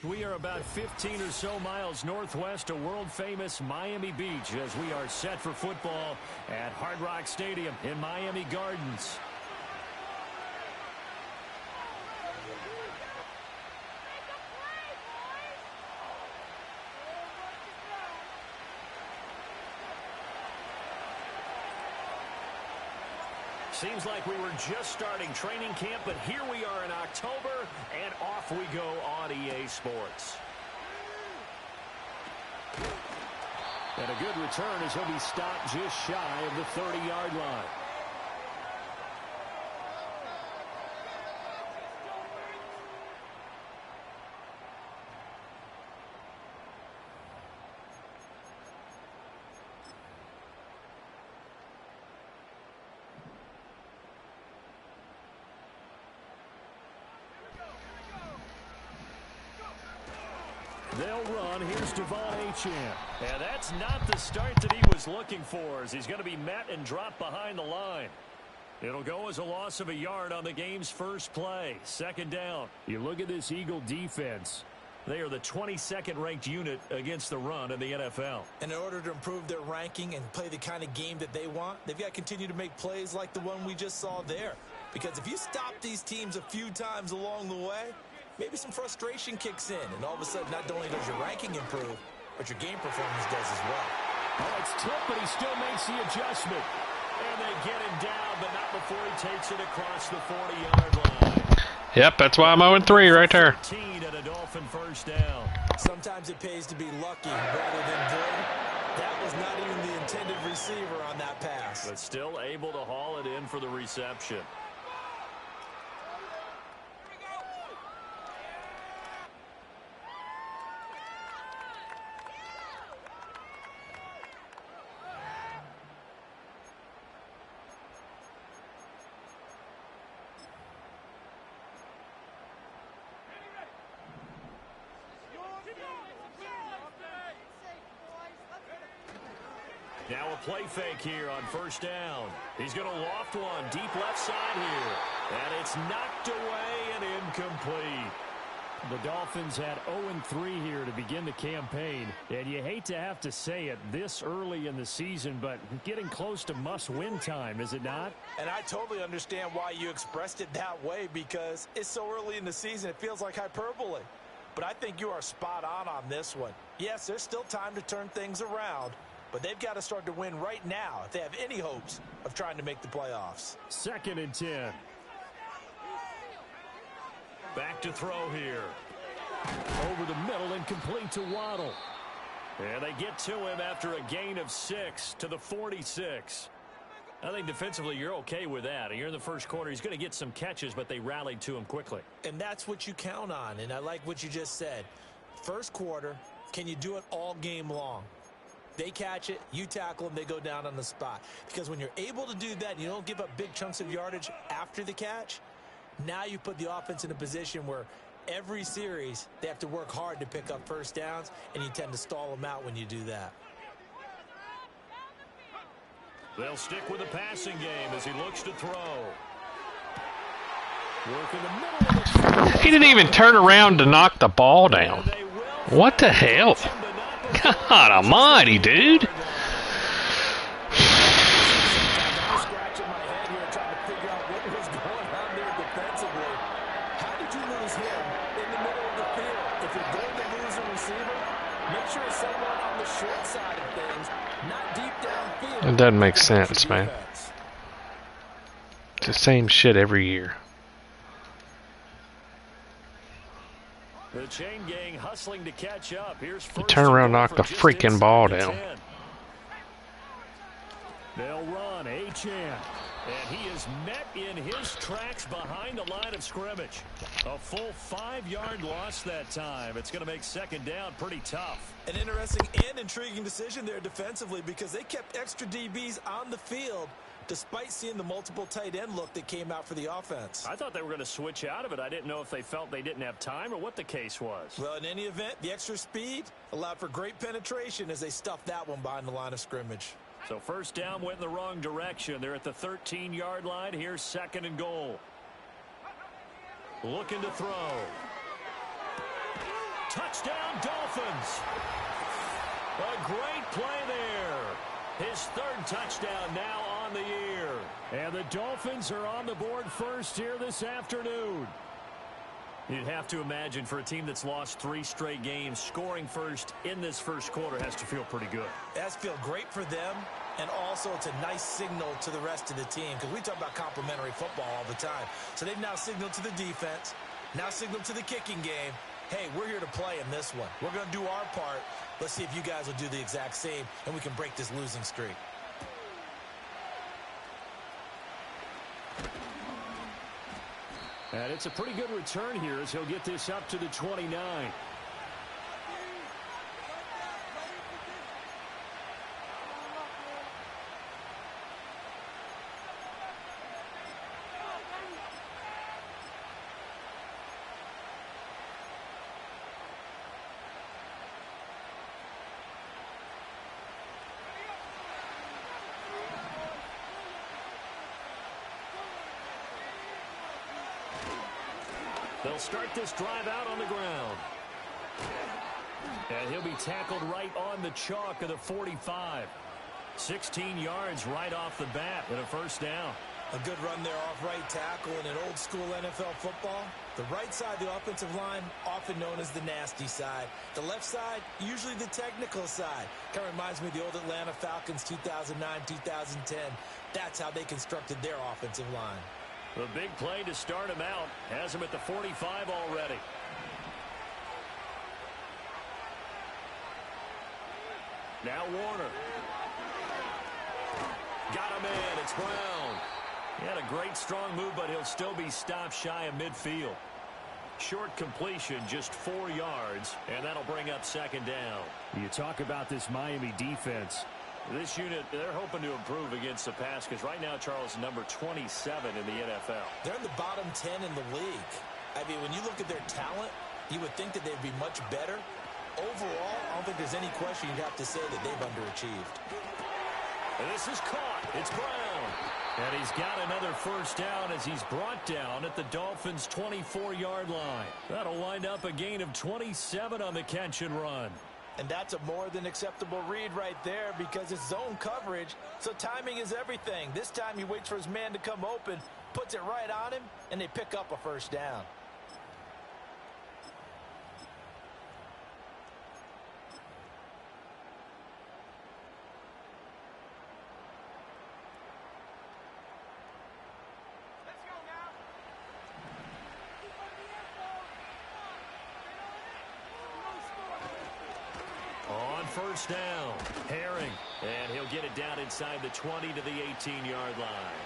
We are about 15 or so miles northwest of world-famous Miami Beach as we are set for football at Hard Rock Stadium in Miami Gardens. Seems like we were just starting training camp, but here we are in October, and off we go on EA Sports. And a good return as he'll be stopped just shy of the 30-yard line. They'll run. Here's Devon Achane. And that's not the start that he was looking for, as he's going to be met and dropped behind the line. It'll go as a loss of a yard on the game's first play. Second down. You look at this Eagle defense. They are the 22nd ranked unit against the run in the NFL. And in order to improve their ranking and play the kind of game that they want, they've got to continue to make plays like the one we just saw there. Because if you stop these teams a few times along the way, maybe some frustration kicks in, and all of a sudden not only does your ranking improve, but your game performance does as well. Oh, it's tipped, but he still makes the adjustment. And they get him down, but not before he takes it across the 40-yard line. Yep, that's why I'm 0-3 right there. And a Dolphin first down. Sometimes it pays to be lucky rather than good. That was not even the intended receiver on that pass. But still able to haul it in for the reception. Now a play fake here on first down. He's going to loft one deep left side here. And it's knocked away and incomplete. The Dolphins had 0-3 here to begin the campaign. And you hate to have to say it this early in the season, but getting close to must-win time, is it not? And I totally understand why you expressed it that way, because it's so early in the season it feels like hyperbole. But I think you are spot on this one. Yes, there's still time to turn things around, but they've got to start to win right now if they have any hopes of trying to make the playoffs. 2nd and 10. Back to throw here. Over the middle and complete to Waddle. And they get to him after a gain of 6 to the 46. I think defensively you're okay with that. You're in the first quarter. He's going to get some catches, but they rallied to him quickly. And that's what you count on, and I like what you just said. First quarter, can you do it all game long? They catch it, you tackle them, they go down on the spot. Because when you're able to do that and you don't give up big chunks of yardage after the catch, now you put the offense in a position where every series they have to work hard to pick up first downs, and you tend to stall them out when you do that. They'll stick with the passing game as he looks to throw. Work in the middle of the He didn't even turn around to knock the ball down. What the hell? God almighty, dude. It doesn't make sense, man. It's the same shit every year. The chain gang hustling to catch up. Here's You turn around and knock the freaking ball down. They'll run Achane. And he is met in his tracks behind the line of scrimmage. A full 5-yard loss that time. It's going to make second down pretty tough. An interesting and intriguing decision there defensively, because they kept extra DBs on the field despite seeing the multiple tight end look that came out for the offense. I thought they were going to switch out of it. I didn't know if they felt they didn't have time or what the case was. Well, in any event, the extra speed allowed for great penetration as they stuffed that one behind the line of scrimmage. So first down went in the wrong direction. They're at the 13-yard line. Here's 2nd and goal. Looking to throw. Touchdown, Dolphins. A great play there. His third touchdown now on the year. And the Dolphins are on the board first here this afternoon. You'd have to imagine for a team that's lost 3 straight games, scoring first in this first quarter has to feel pretty good. It has to feel great for them, and also it's a nice signal to the rest of the team because we talk about complimentary football all the time. So they've now signaled to the defense, now signaled to the kicking game, hey, we're here to play in this one. We're going to do our part. Let's see if you guys will do the exact same, and we can break this losing streak. And it's a pretty good return here as he'll get this up to the 29. They'll start this drive out on the ground. And he'll be tackled right on the chalk of the 45. 16 yards right off the bat and a first down. A good run there off right tackle in an old-school NFL football. The right side, the offensive line, often known as the nasty side. The left side, usually the technical side. Kind of reminds me of the old Atlanta Falcons 2009, 2010. That's how they constructed their offensive line. The big play to start him out. Has him at the 45 already. Now Warner. Got him in. It's Brown. He had a great strong move, but he'll still be stopped shy of midfield. Short completion, just 4 yards, and that'll bring up second down. You talk about this Miami defense. This unit, they're hoping to improve against the pass because right now, Charles, number 27 in the NFL. They're in the bottom 10 in the league. I mean, when you look at their talent, you would think that they'd be much better. Overall, I don't think there's any question you'd have to say that they've underachieved. And this is caught. It's Brown. And he's got another first down as he's brought down at the Dolphins' 24-yard line. That'll wind up a gain of 27 on the catch and run. And that's a more than acceptable read right there because it's zone coverage, so timing is everything. This time he waits for his man to come open, puts it right on him, and they pick up a first down. First down, Herring, and he'll get it down inside the 20 to the 18-yard line.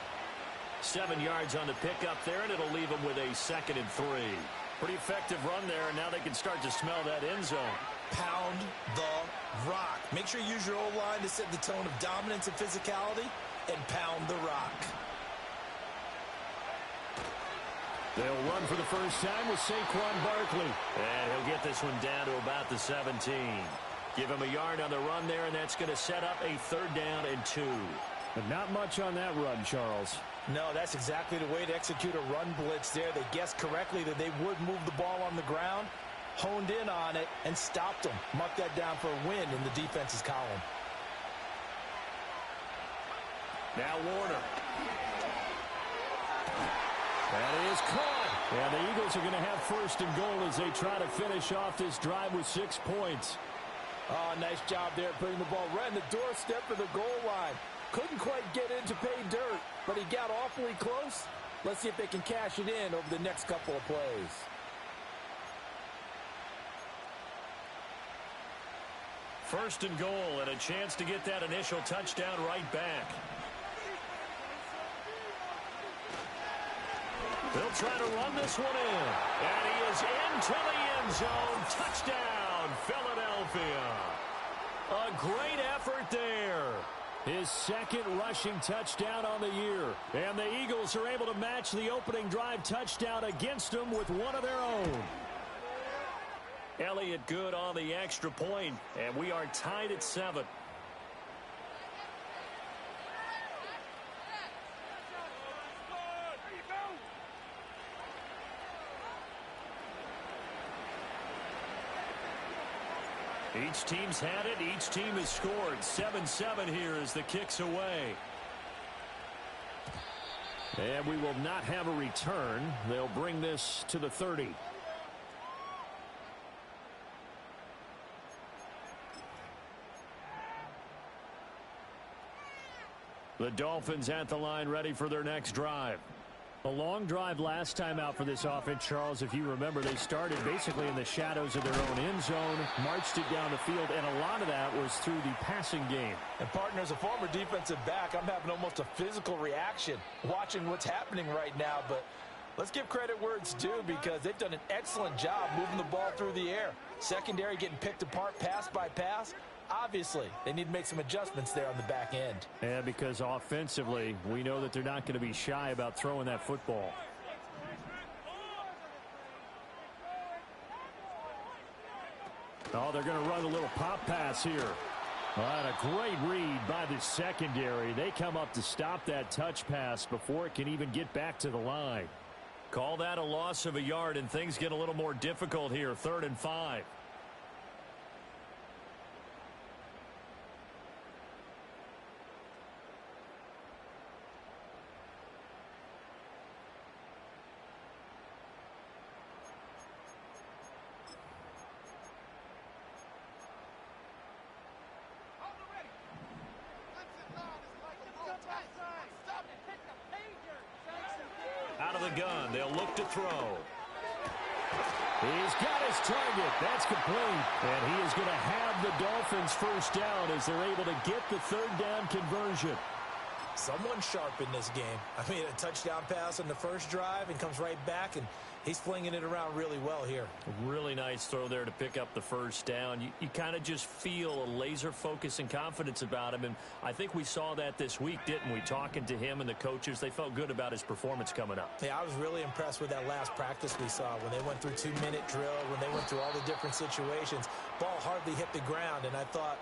7 yards on the pickup there, and it'll leave him with a 2nd and 3. Pretty effective run there, and now they can start to smell that end zone. Pound the rock. Make sure you use your O-line to set the tone of dominance and physicality, and pound the rock. They'll run for the first time with Saquon Barkley, and he'll get this one down to about the 17. Give him a yard on the run there, and that's going to set up a 3rd down and 2. But not much on that run, Charles. No, that's exactly the way to execute a run blitz there. They guessed correctly that they would move the ball on the ground, honed in on it, and stopped them. Mark that down for a win in the defense's column. Now Warner. That is caught. And the Eagles are going to have 1st and goal as they try to finish off this drive with 6 points. Oh, nice job there putting the ball right in the doorstep of the goal line. Couldn't quite get in to pay dirt, but he got awfully close. Let's see if they can cash it in over the next couple of plays. First and goal, and a chance to get that initial touchdown right back. They'll try to run this one in. And he is into the end zone. Touchdown, Philadelphia. A great effort there. His 2nd rushing touchdown on the year. And the Eagles are able to match the opening drive touchdown against them with one of their own. Elliott good on the extra point, and we are tied at 7. Each team's had it. Each team has scored. 7-7 here as the kick's away. And we will not have a return. They'll bring this to the 30. The Dolphins at the line ready for their next drive. A long drive last time out for this offense, Charles. If you remember, they started basically in the shadows of their own end zone, marched it down the field, and a lot of that was through the passing game. And, partner, as a former defensive back, I'm having almost a physical reaction watching what's happening right now. But let's give credit where it's due because they've done an excellent job moving the ball through the air. Secondary getting picked apart pass by pass. Obviously, they need to make some adjustments there on the back end. Yeah, because offensively, we know that they're not going to be shy about throwing that football. Oh, they're going to run a little pop pass here. And a great read by the secondary. They come up to stop that touch pass before it can even get back to the line. Call that a loss of a yard, and things get a little more difficult here. 3rd and 5. Out of the gun, they'll look to throw. He's got his target. That's complete. And he is going to have the Dolphins first down as they're able to get the 3rd down conversion. Someone sharp in this game. I mean, a touchdown pass on the first drive and comes right back, and he's flinging it around really well here. Really nice throw there to pick up the first down. You kind of just feel a laser focus and confidence about him, and I think we saw that this week, didn't we? Talking to him and the coaches, they felt good about his performance coming up. Yeah, I was really impressed with that last practice we saw when they went through 2-minute drill, when they went through all the different situations. Ball hardly hit the ground, and I thought,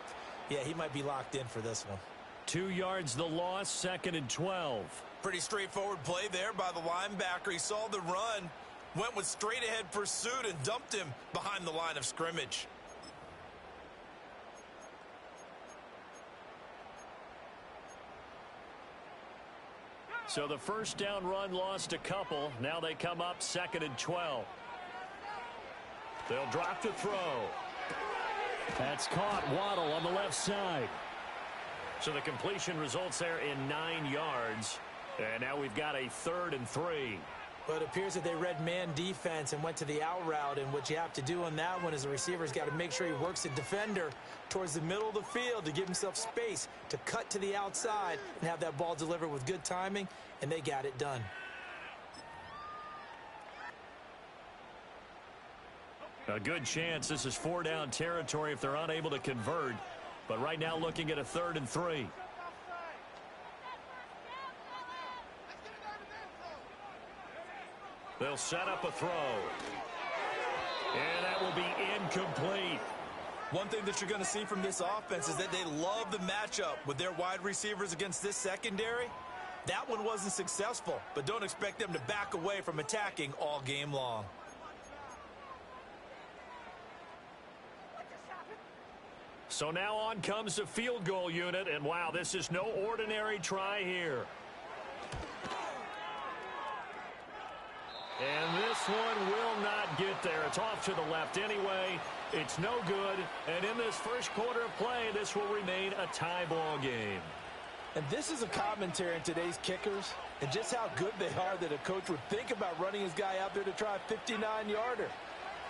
yeah, he might be locked in for this one. 2 yards the loss, 2nd and 12. Pretty straightforward play there by the linebacker. He saw the run, went with straight ahead pursuit and dumped him behind the line of scrimmage. So the first down run lost a couple. Now they come up 2nd and 12. They'll drop to throw. That's caught. Waddle on the left side. So the completion results there in 9 yards. And now we've got a 3rd and 3. But it appears that they read man defense and went to the out route. And what you have to do on that one is the receiver's got to make sure he works the defender towards the middle of the field to give himself space to cut to the outside and have that ball delivered with good timing. And they got it done. A good chance this is 4-down territory if they're unable to convert. But right now looking at a 3rd and 3. They'll set up a throw. And that will be incomplete. One thing that you're going to see from this offense is that they love the matchup with their wide receivers against this secondary. That one wasn't successful, but don't expect them to back away from attacking all game long. So now on comes the field goal unit, and wow, this is no ordinary try here. And this one will not get there. It's off to the left anyway. It's no good. And in this first quarter of play, this will remain a tie ball game. And this is a commentary on today's kickers and just how good they are that a coach would think about running his guy out there to try a 59-yarder.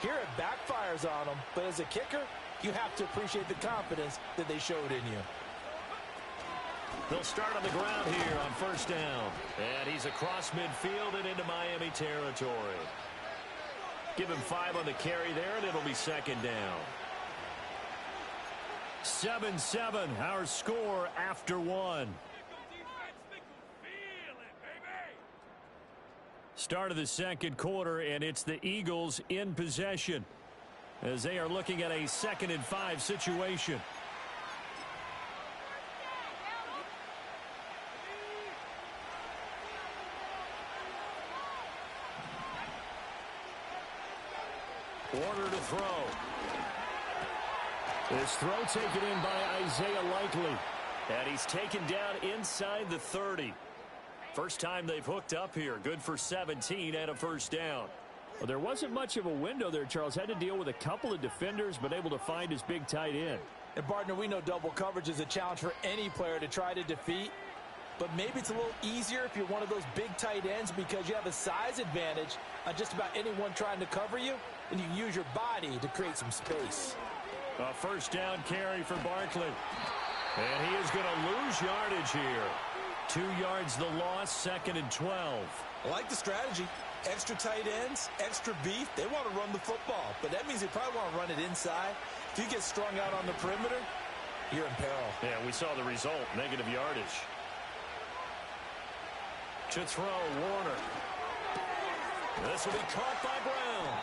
Here it backfires on him, but as a kicker, you have to appreciate the confidence that they showed in you. They'll start on the ground here on first down. And he's across midfield and into Miami territory. Give him 5 on the carry there, and it'll be 2nd down. 7-7, our score after 1. Start of the second quarter, and it's the Eagles in possession as they are looking at a 2nd and 5 situation. Order to throw. This throw taken in by Isaiah Likely. And he's taken down inside the 30. First time they've hooked up here. Good for 17 and a first down. Well, there wasn't much of a window there, Charles. Had to deal with a couple of defenders, but able to find his big tight end. And, partner, we know double coverage is a challenge for any player to try to defeat. But maybe it's a little easier if you're one of those big tight ends because you have a size advantage on just about anyone trying to cover you, and you can use your body to create some space. A first down carry for Barkley. And he is going to lose yardage here. 2 yards the loss, 2nd and 12. I like the strategy. Extra tight ends, extra beef. They want to run the football, but that means they probably want to run it inside. If you get strung out on the perimeter, you're in peril. Yeah, we saw the result, negative yardage. To throw, Warner. This will be caught by Brown.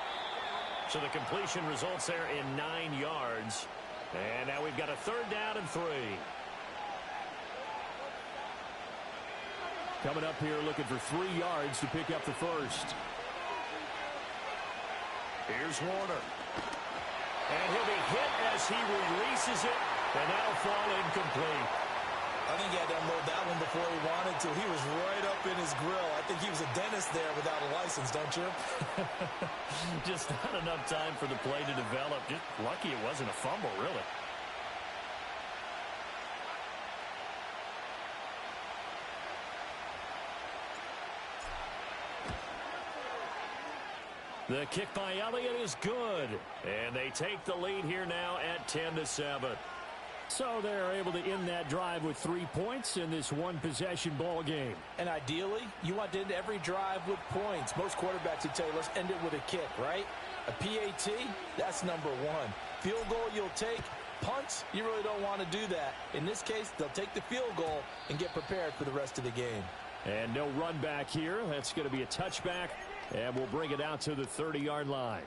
So the completion results there in 9 yards. And now we've got a 3rd down and 3. Coming up here looking for 3 yards to pick up the first. Here's Warner. And he'll be hit as he releases it. And that'll fall incomplete. I think he had to unload that one before he wanted to. He was right up in his grill. I think he was a dentist there without a license, don't you? Just not enough time for the play to develop. Just lucky it wasn't a fumble, really. The kick by Elliott is good. And they take the lead here now at 10-7. So they're able to end that drive with 3 points in this one-possession ball game. And ideally, you want to end every drive with points. Most quarterbacks would tell you, let's end it with a kick, right? A PAT, that's number 1. Field goal you'll take. Punts, you really don't want to do that. In this case, they'll take the field goal and get prepared for the rest of the game. And no run back here. That's going to be a touchback. And we'll bring it out to the 30-yard line.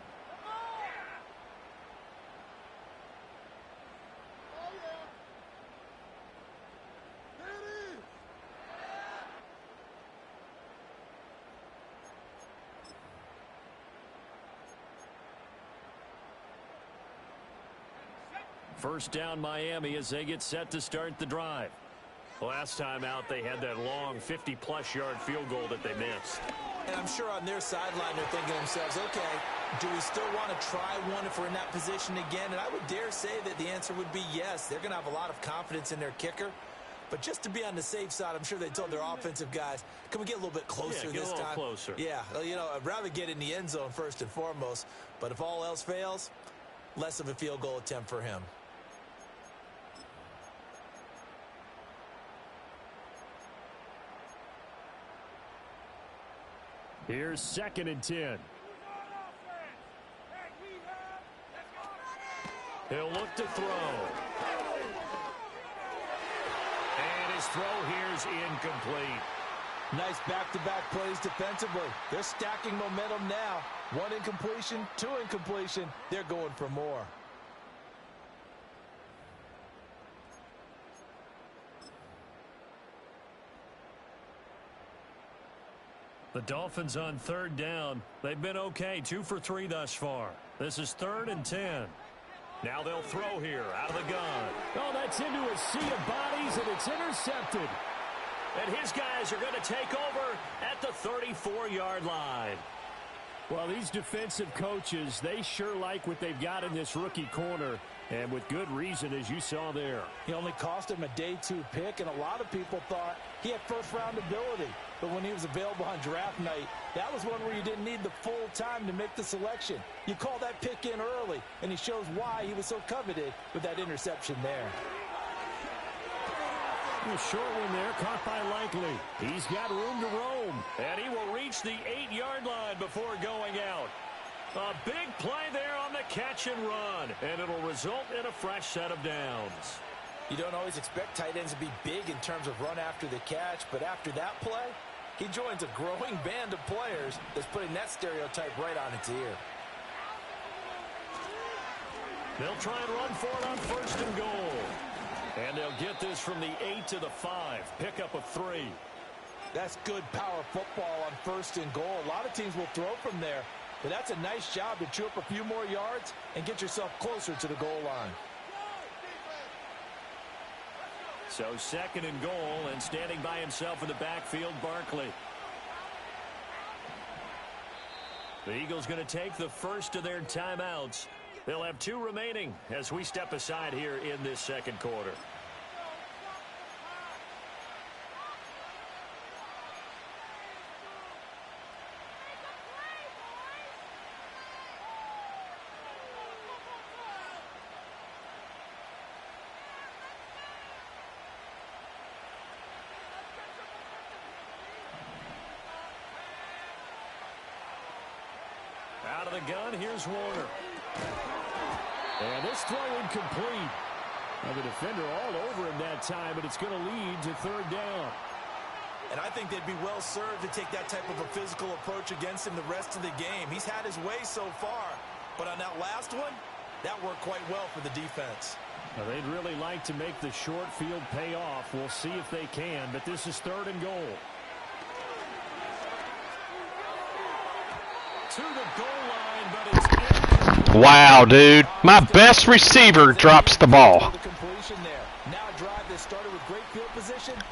First down Miami as they get set to start the drive. Last time out they had that long 50-plus yard field goal that they missed. And I'm sure on their sideline they're thinking to themselves, okay, do we still want to try one if we're in that position again? And I would dare say that the answer would be yes. They're going to have a lot of confidence in their kicker. But just to be on the safe side, I'm sure they told their offensive guys, can we get a little bit closer this time? Get a little closer. Yeah, you know, I'd rather get in the end zone first and foremost. But if all else fails, less of a field goal attempt for him. Here's 2nd and 10. He'll look to throw. And his throw here's incomplete. Nice back-to-back plays defensively. They're stacking momentum now. 1 incompletion, 2 incompletion. They're going for more. The Dolphins on 3rd down. They've been okay, 2 for 3 thus far. This is 3rd and 10. Now they'll throw here out of the gun. Oh, that's into a sea of bodies, and it's intercepted. And his guys are going to take over at the 34-yard line. Well, these defensive coaches, they sure like what they've got in this rookie corner, and with good reason, as you saw there. He only cost him a day 2 pick, and a lot of people thought he had first-round ability. But when he was available on draft night, that was one where you didn't need the full time to make the selection. You call that pick in early, and he shows why he was so coveted with that interception there. A short one there, caught by Likely. He's got room to roam, and he will reach the 8-yard line before going out. A big play there on the catch and run, and it'll result in a fresh set of downs. You don't always expect tight ends to be big in terms of run after the catch, but after that play, he joins a growing band of players that's putting that stereotype right on its ear. They'll try and run for it on 1st and goal. And they'll get this from the 8 to the 5. Pickup of 3. That's good power football on 1st and goal. A lot of teams will throw from there, but that's a nice job to chew up a few more yards and get yourself closer to the goal line. So second and goal, and standing by himself in the backfield, Barkley. The Eagles going to take the first of their timeouts. They'll have 2 remaining as we step aside here in this second quarter. Out of the gun, here's Warner. And this throw incomplete. Now the defender all over him that time, but it's going to lead to 3rd down. And I think they'd be well served to take that type of a physical approach against him the rest of the game. He's had his way so far, but on that last one, that worked quite well for the defense. Now they'd really like to make the short field pay off. We'll see if they can, but this is 3rd and goal. To the goal line, but it's in. Wow, dude. My best receiver drops the ball.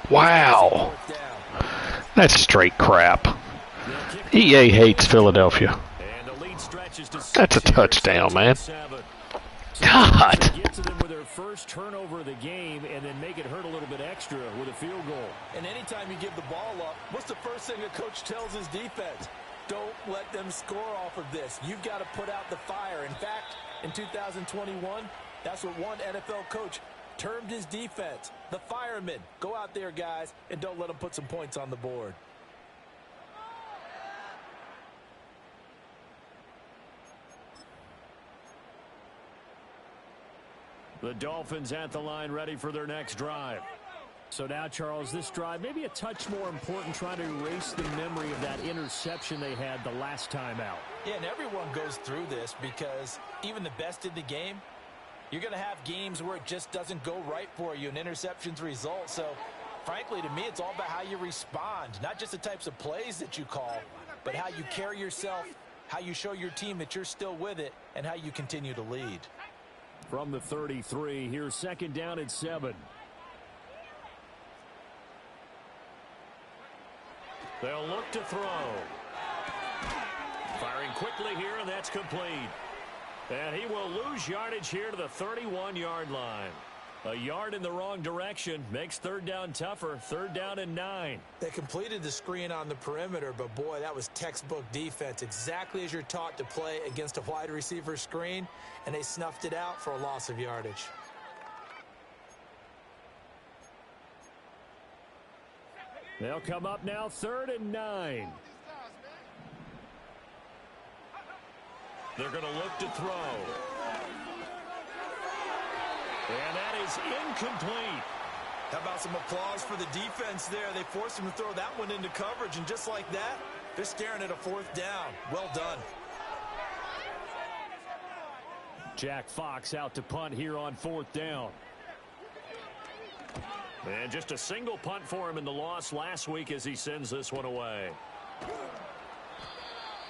Wow. That's straight crap. EA hates Philadelphia. That's a touchdown, man. God. Get to them with their first turnover of the game and then make it hurt a little bit extra with a field goal. And anytime you give the ball up, what's the first thing a coach tells his defense? Don't let them score off of this. You've got to put out the fire. In fact, in 2021, that's what one NFL coach termed his defense. The firemen. Go out there, guys, and don't let them put some points on the board. The Dolphins at the line ready for their next drive. So now, Charles, this drive maybe a touch more important, trying to erase the memory of that interception they had the last time out. Yeah, and everyone goes through this because even the best in the game, you're going to have games where it just doesn't go right for you, and interceptions result. So, frankly, to me, it's all about how you respond, not just the types of plays that you call, but how you carry yourself, how you show your team that you're still with it, and how you continue to lead. From the 33, here's 2nd down and 7. They'll look to throw. Firing quickly here, and that's complete. And he will lose yardage here to the 31-yard line. A yard in the wrong direction makes 3rd down tougher. 3rd down and 9. They completed the screen on the perimeter, but boy, that was textbook defense. Exactly as you're taught to play against a wide receiver screen, and they snuffed it out for a loss of yardage. They'll come up now, 3rd and 9. They're going to look to throw. And that is incomplete. How about some applause for the defense there? They forced him to throw that one into coverage, and just like that, they're staring at a 4th down. Well done. Jack Fox out to punt here on 4th down. And just a single punt for him in the loss last week as he sends this one away.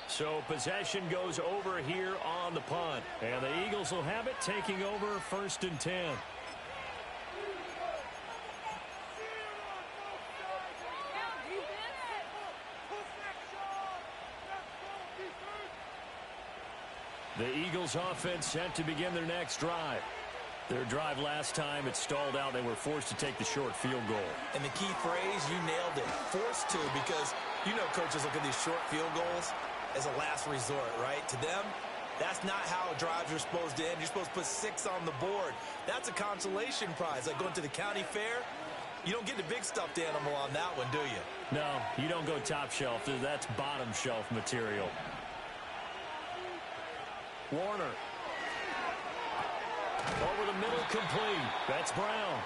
So possession goes over here on the punt. And the Eagles will have it, taking over 1st and 10. The Eagles offense set to begin their next drive. Their drive last time, it stalled out. They were forced to take the short field goal. And the key phrase, you nailed it, forced to, because you know coaches look at these short field goals as a last resort, right? To them, that's not how drives are supposed to end. You're supposed to put 6 on the board. That's a consolation prize. Like going to the county fair, you don't get the big stuffed animal on that one, do you? No, you don't go top shelf. That's bottom shelf material. Warner. Over the middle, complete. That's Brown.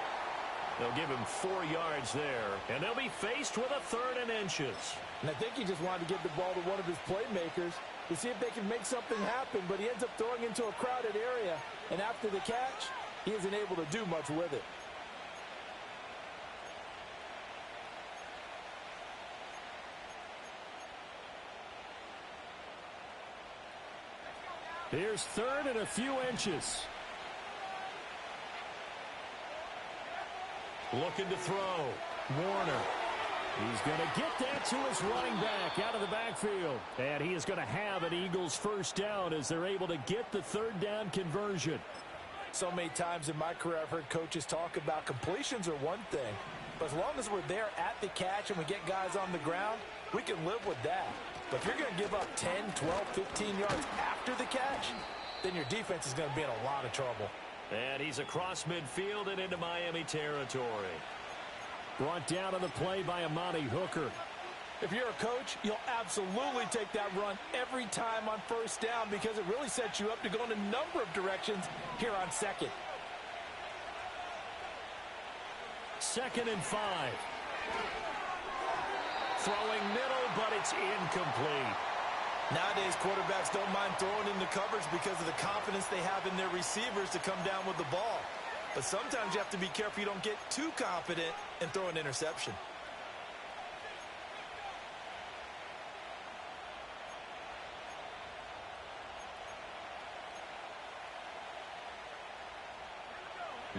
They'll give him 4 yards there, and they'll be faced with a 3rd and inches. And I think he just wanted to give the ball to one of his playmakers to see if they can make something happen, but he ends up throwing into a crowded area, and after the catch, he isn't able to do much with it. Here's 3rd and a few inches. Looking to throw. Warner. He's going to get that to his running back out of the backfield. And he is going to have an Eagles first down as they're able to get the third down conversion. So many times in my career I've heard coaches talk about completions are one thing. But as long as we're there at the catch and we get guys on the ground, we can live with that. But if you're going to give up 10, 12, 15 yards after the catch, then your defense is going to be in a lot of trouble. And he's across midfield and into Miami territory. Brought down on the play by Amani Hooker. If you're a coach, you'll absolutely take that run every time on first down because it really sets you up to go in a number of directions here on second. 2nd and 5. Throwing middle, but it's incomplete. Nowadays, quarterbacks don't mind throwing into coverage because of the confidence they have in their receivers to come down with the ball. But sometimes you have to be careful you don't get too confident and throw an interception.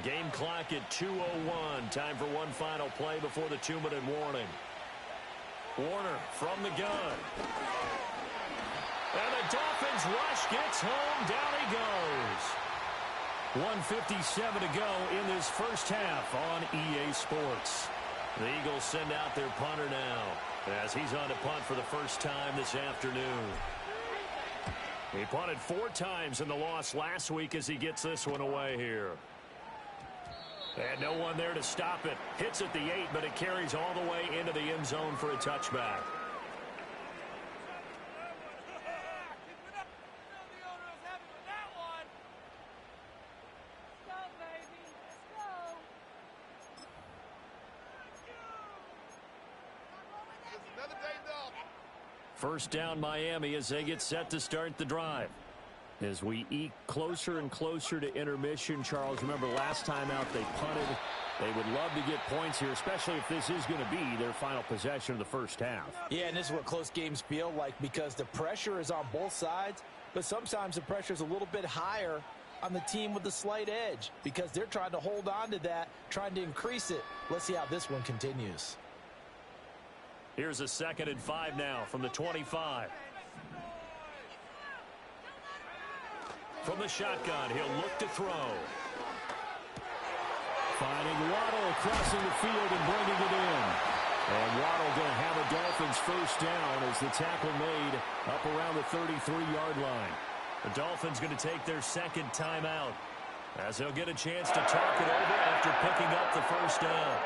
Game clock at 2:01. Time for one final play before the 2-minute warning. Warner from the gun. And the Dolphins rush gets home. Down he goes. 1:57 to go in this first half on EA Sports. The Eagles send out their punter now as he's on to punt for the first time this afternoon. He punted 4 times in the loss last week as he gets this one away here. And no one there to stop it. Hits at the 8, but it carries all the way into the end zone for a touchback. First down Miami as they get set to start the drive. As we eke closer and closer to intermission, Charles, remember last time out they punted. They would love to get points here, especially if this is going to be their final possession of the first half. Yeah, and this is what close games feel like because the pressure is on both sides, but sometimes the pressure is a little bit higher on the team with the slight edge because they're trying to hold on to that, trying to increase it. Let's see how this one continues. Here's a 2nd and 5 now from the 25. From the shotgun, he'll look to throw. Finding Waddle crossing the field and bringing it in. And Waddle going to have a Dolphins first down as the tackle made up around the 33-yard line. The Dolphins going to take their second timeout as they'll get a chance to talk it over after picking up the first down.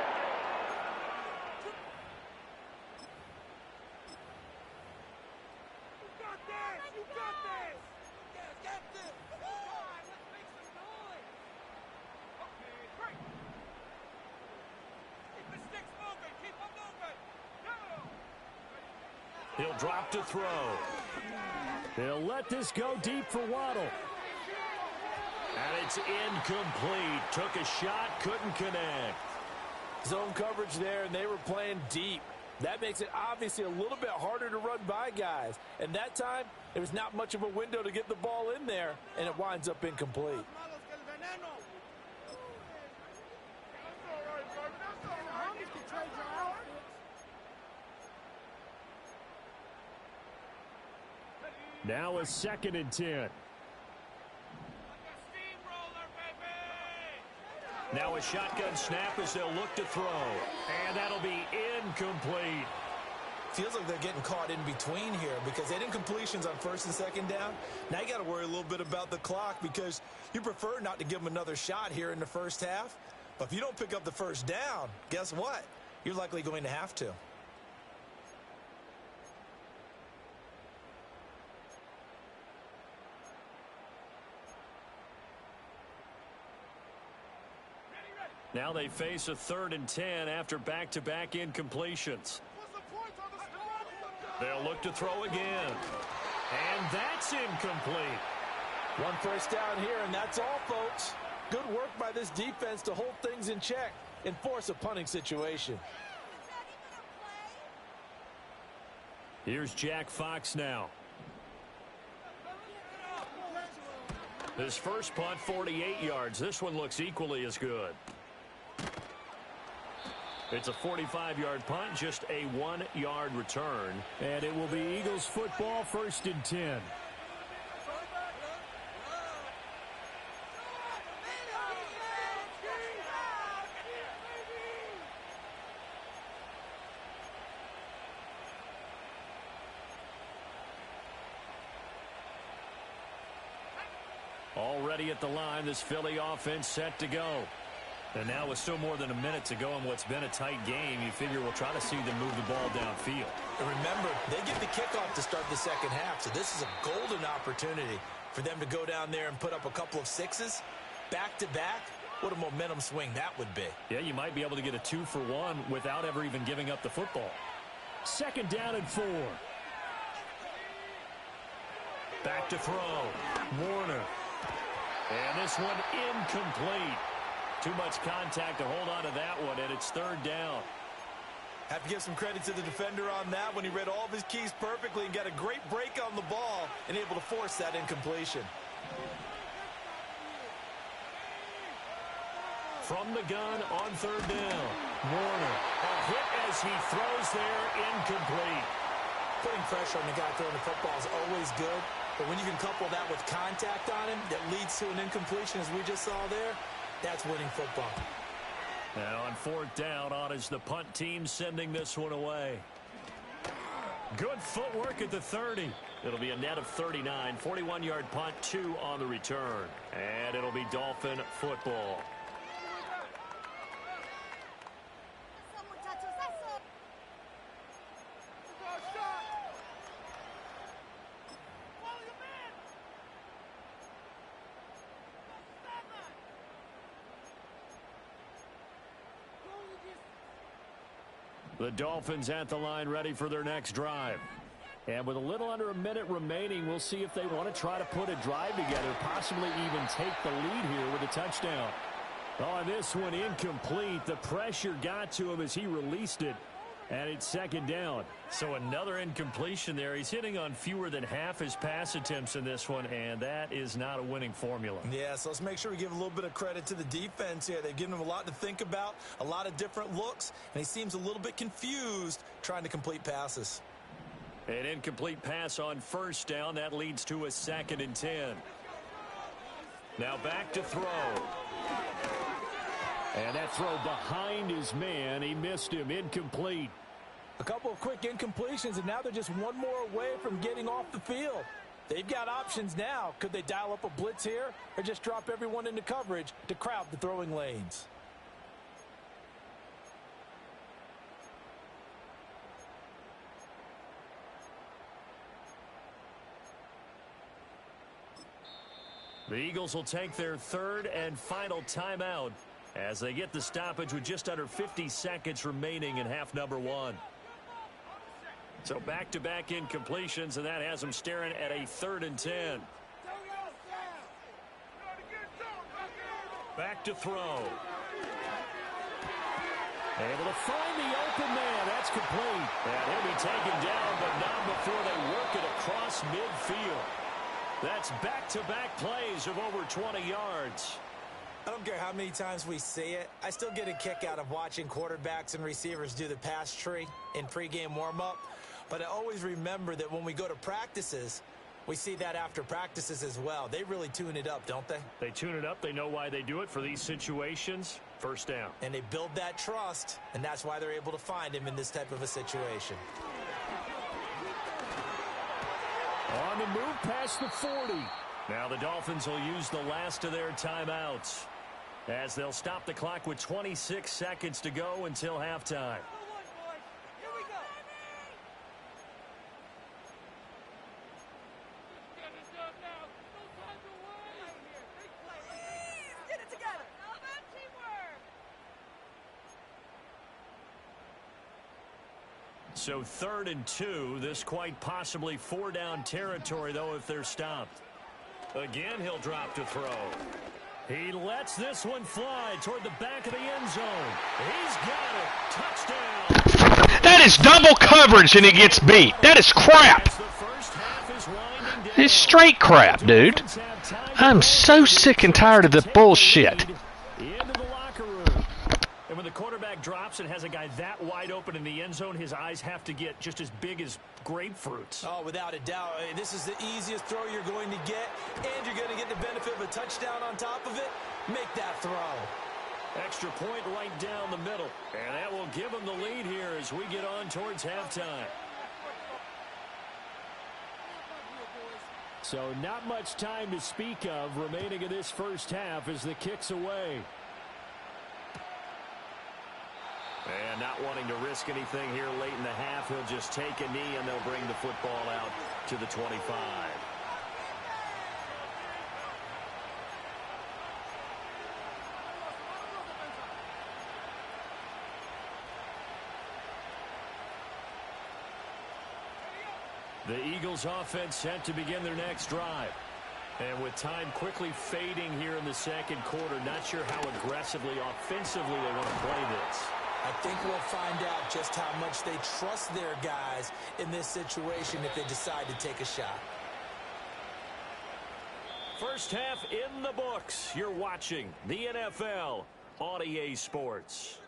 He'll drop to throw. He'll let this go deep for Waddle. And it's incomplete. Took a shot, couldn't connect. Zone coverage there, and they were playing deep. That makes it obviously a little bit harder to run by guys. And that time, there was not much of a window to get the ball in there, and it winds up incomplete. Now a 2nd and 10. Now a shotgun snap as they'll look to throw. And that'll be incomplete. Feels like they're getting caught in between here because they didn't completions on 1st and 2nd down. Now you got to worry a little bit about the clock because you prefer not to give them another shot here in the first half. But if you don't pick up the first down, guess what? You're likely going to have to. Now they face a 3rd and 10 after back-to-back incompletions. They'll look to throw again. And that's incomplete. One first down here, and that's all, folks. Good work by this defense to hold things in check and force a punting situation. Here's Jack Fox now. His first punt, 48 yards. This one looks equally as good. It's a 45-yard punt, just a 1-yard return. And it will be Eagles football, 1st and 10. Already at the line, this Philly offense set to go. And now with still more than a minute to go in what's been a tight game, you figure we'll try to see them move the ball downfield. And remember, they get the kickoff to start the second half, so this is a golden opportunity for them to go down there and put up a couple of sixes back-to-back. What a momentum swing that would be. Yeah, you might be able to get a 2-for-1 without ever even giving up the football. 2nd down and 4. Back to throw. Warner. And this one incomplete. Too much contact to hold on to that one, and it's 3rd down. Have to give some credit to the defender on that when he read all of his keys perfectly and got a great break on the ball and able to force that incompletion. From the gun on 3rd down. Warner. A hit as he throws there, incomplete. Putting pressure on the guy throwing the football is always good, but when you can couple that with contact on him that leads to an incompletion, as we just saw there, that's winning football. Now on 4th down, on is the punt team sending this one away. Good footwork at the 30. It'll be a net of 39. 41-yard punt, 2 on the return. And it'll be Dolphin football. The Dolphins at the line ready for their next drive. And with a little under a minute remaining, we'll see if they want to try to put a drive together, possibly even take the lead here with a touchdown. On this one, incomplete. The pressure got to him as he released it. And it's 2nd down. So another incompletion there. He's hitting on fewer than half his pass attempts in this one, and that is not a winning formula. Yeah, so let's make sure we give a little bit of credit to the defense here. They've given him a lot to think about, a lot of different looks, and he seems a little bit confused trying to complete passes. An incomplete pass on 1st down. That leads to a 2nd and 10. Now back to throw. And that throw behind his man. He missed him. Incomplete. A couple of quick incompletions, and now they're just one more away from getting off the field. They've got options now. Could they dial up a blitz here or just drop everyone into coverage to crowd the throwing lanes? The Eagles will take their 3rd and final timeout as they get the stoppage with just under 50 seconds remaining in half number 1. So back-to-back incompletions, and that has them staring at a 3rd and 10. Back to throw. Able to find the open man. That's complete. And he'll be taken down, but not before they work it across midfield. That's back-to-back plays of over 20 yards. I don't care how many times we see it. I still get a kick out of watching quarterbacks and receivers do the pass tree in pregame warm-up. But I always remember that when we go to practices, we see that after practices as well. They really tune it up, don't they? They tune it up. They know why they do it for these situations. 1st down. And they build that trust, and that's why they're able to find him in this type of a situation. On the move past the 40. Now the Dolphins will use the last of their timeouts as they'll stop the clock with 26 seconds to go until halftime. So 3rd and 2. This quite possibly 4-down territory, though, if they're stopped. Again, he'll drop to throw. He lets this one fly toward the back of the end zone. He's got it. Touchdown. That is double coverage and he gets beat. That is crap. It's straight crap, dude. I'm so sick and tired of the bullshit. Into the locker room. And when the quarterback drops stops and has a guy that wide open in the end zone, his eyes have to get just as big as grapefruits. Oh, without a doubt. This is the easiest throw you're going to get, and you're going to get the benefit of a touchdown on top of it. Make that throw. Extra point right down the middle. And that will give them the lead here as we get on towards halftime. So not much time to speak of remaining in this first half as the kick's away. And not wanting to risk anything here late in the half, he'll just take a knee and they'll bring the football out to the 25. The Eagles offense set to begin their next drive. And with time quickly fading here in the second quarter, not sure how aggressively, offensively they want to play this. I think we'll find out just how much they trust their guys in this situation if they decide to take a shot. First half in the books. You're watching the NFL on EA Sports.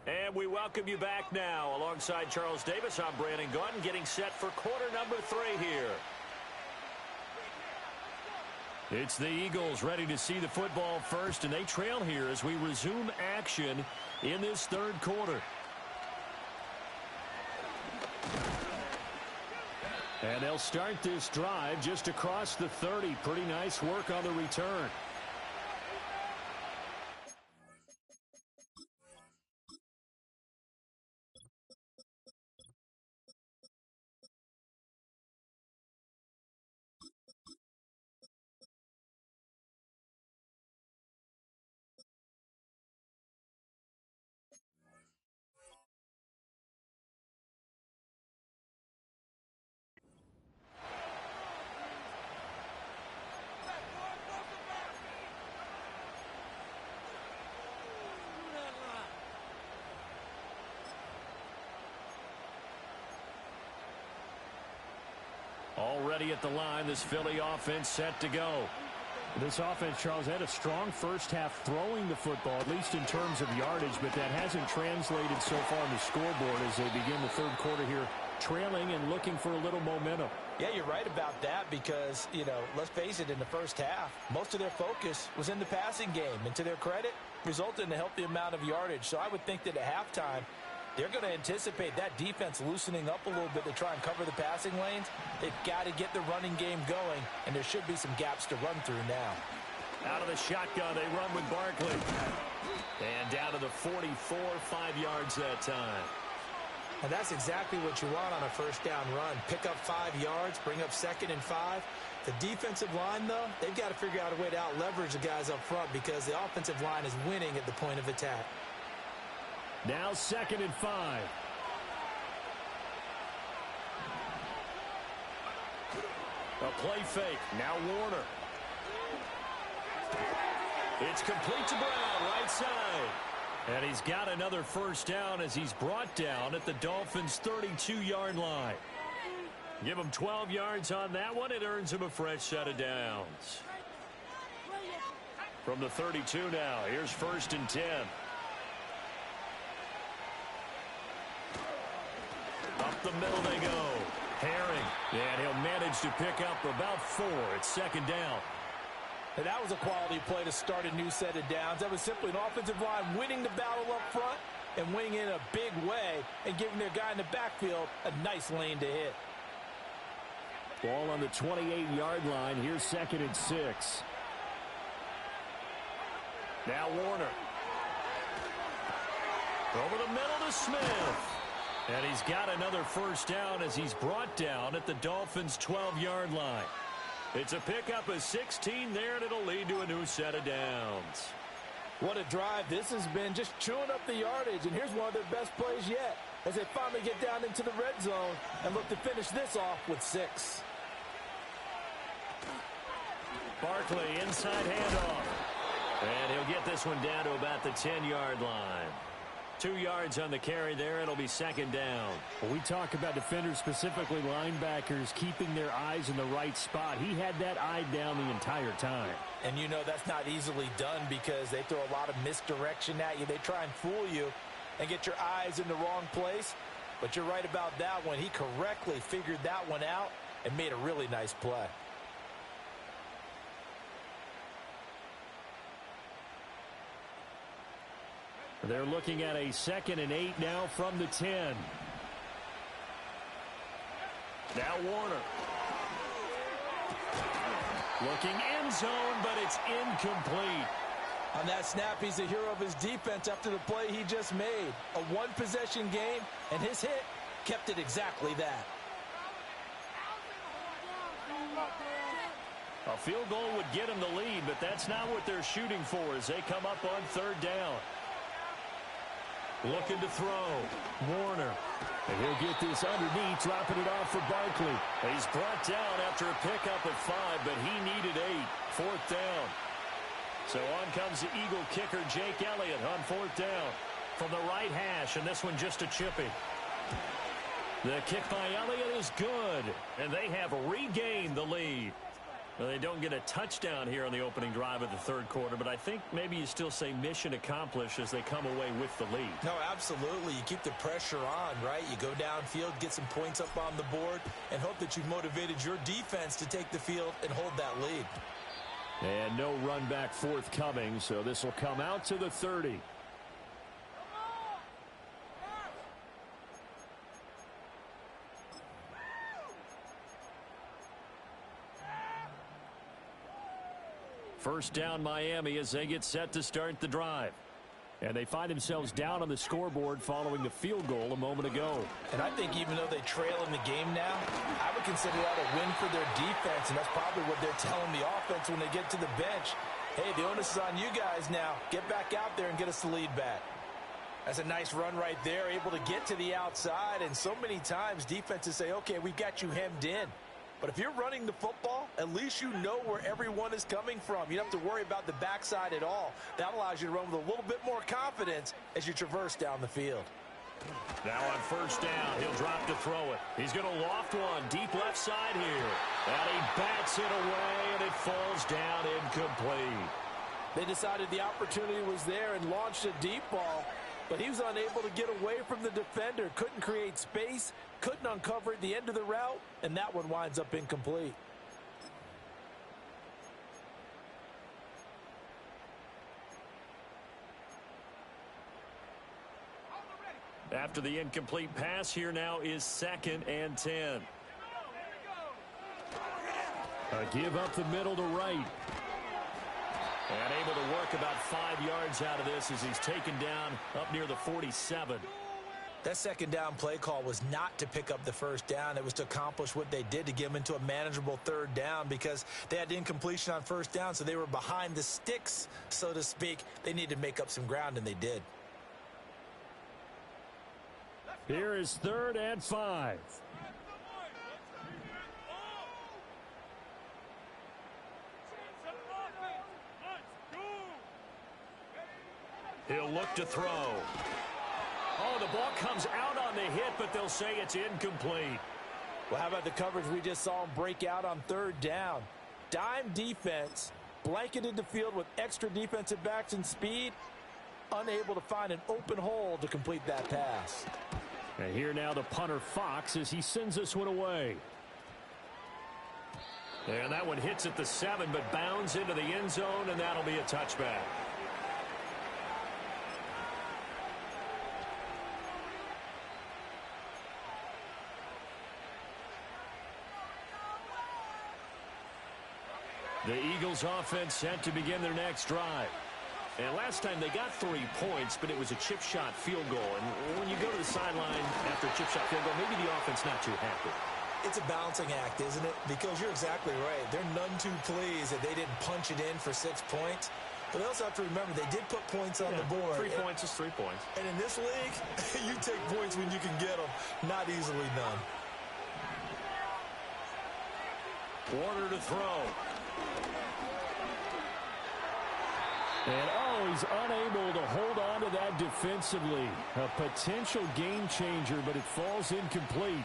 And we welcome you back now. Alongside Charles Davis, I'm Brandon Gaudin, getting set for quarter number 3 here. It's the Eagles ready to see the football first, and they trail here as we resume action in this third quarter. And they'll start this drive just across the 30. Pretty nice work on the return. Already at the line, this Philly offense set to go. This offense, Charles, had a strong first half throwing the football, at least in terms of yardage, but that hasn't translated so far on the scoreboard as they begin the third quarter here, trailing and looking for a little momentum. Yeah, you're right about that because, let's face it, in the first half, most of their focus was in the passing game. And to their credit, resulted in a healthy amount of yardage. So I would think that at halftime, they're going to anticipate that defense loosening up a little bit to try and cover the passing lanes. They've got to get the running game going, and there should be some gaps to run through now. Out of the shotgun, they run with Barkley. And down to the 44, 5 yards that time. And that's exactly what you want on a first down run. Pick up 5 yards, bring up 2nd and 5. The defensive line, though, they've got to figure out a way to out-leverage the guys up front because the offensive line is winning at the point of attack. Now 2nd and 5. A play fake. Now Warner. It's complete to Brown, right side. And he's got another first down as he's brought down at the Dolphins' 32-yard line. Give him 12 yards on that one. It earns him a fresh set of downs. From the 32 now, here's 1st and 10. Up the middle they go. Herring. And he'll manage to pick up about 4. It's 2nd down. And that was a quality play to start a new set of downs. That was simply an offensive line winning the battle up front and winning in a big way and giving their guy in the backfield a nice lane to hit. Ball on the 28-yard line. Here's 2nd and 6. Now Warner. Over the middle to Smith. And he's got another first down as he's brought down at the Dolphins' 12-yard line. It's a pickup of 16 there, and it'll lead to a new set of downs. What a drive this has been, just chewing up the yardage. And here's one of their best plays yet as they finally get down into the red zone and look to finish this off with 6. Barkley, inside handoff. And he'll get this one down to about the 10-yard line. 2 yards on the carry there. It'll be second down. Well, we talk about defenders, specifically linebackers, keeping their eyes in the right spot. He had that eye down the entire time. And you know that's not easily done because they throw a lot of misdirection at you. They try and fool you and get your eyes in the wrong place. But you're right about that one. He correctly figured that one out and made a really nice play. They're looking at a 2nd and 8 now from the 10. Now Warner. Looking end zone, but it's incomplete. On that snap, he's the hero of his defense after the play he just made. A one-possession game, and his hit kept it exactly that. A field goal would get him the lead, but that's not what they're shooting for as they come up on 3rd down. Looking to throw. Warner. And he'll get this underneath, dropping it off for Barkley. He's brought down after a pickup of 5, but he needed 8. 4th down. So on comes the Eagle kicker, Jake Elliott, on 4th down. From the right hash, and this one just a chipping. The kick by Elliott is good, and they have regained the lead. Well, they don't get a touchdown here on the opening drive of the 3rd quarter, but I think maybe you still say mission accomplished as they come away with the lead. No, absolutely. You keep the pressure on, right? You go downfield, get some points up on the board, and hope that you've motivated your defense to take the field and hold that lead. And no run back forthcoming, so this will come out to the 30. First down Miami as they get set to start the drive. And they find themselves down on the scoreboard following the field goal a moment ago. And I think even though they trail in the game now, I would consider that a win for their defense, and that's probably what they're telling the offense when they get to the bench. Hey, the onus is on you guys now. Get back out there and get us the lead back. That's a nice run right there, able to get to the outside, and so many times defenses say, okay, we've got you hemmed in. But if you're running the football, at least you know where everyone is coming from. You don't have to worry about the backside at all. That allows you to run with a little bit more confidence as you traverse down the field. Now on first down, he'll drop to throw it. He's going to loft one deep left side here. And he bats it away, and it falls down incomplete. They decided the opportunity was there and launched a deep ball, but he was unable to get away from the defender. Couldn't create space, couldn't uncover at the end of the route, and that one winds up incomplete. After the incomplete pass, here now is 2nd and 10. A give up the middle to right. And able to work about 5 yards out of this as he's taken down up near the 47. That 2nd down play call was not to pick up the 1st down. It was to accomplish what they did to get them into a manageable 3rd down because they had incompletion on 1st down, so they were behind the sticks, so to speak. They needed to make up some ground, and they did. Here is 3rd and 5. He'll look to throw. Oh, the ball comes out on the hit, but they'll say it's incomplete. Well, how about the coverage we just saw him break out on 3rd down? Dime defense, blanketed the field with extra defensive backs and speed, unable to find an open hole to complete that pass. And here now the punter Fox as he sends this one away. And that one hits at the 7, but bounds into the end zone, and that'll be a touchback. The Eagles offense set to begin their next drive. And last time they got 3 points, but it was a chip shot field goal. And when you go to the sideline after a chip shot field goal, maybe the offense not too happy. It's a balancing act, isn't it? Because you're exactly right. They're none too pleased that they didn't punch it in for 6 points. But they also have to remember they did put points on the board. 3 points is 3 points. And in this league, you take points when you can get them. Not easily done. Warner to throw. And he's unable to hold on to that defensively. A potential game changer, but it falls incomplete.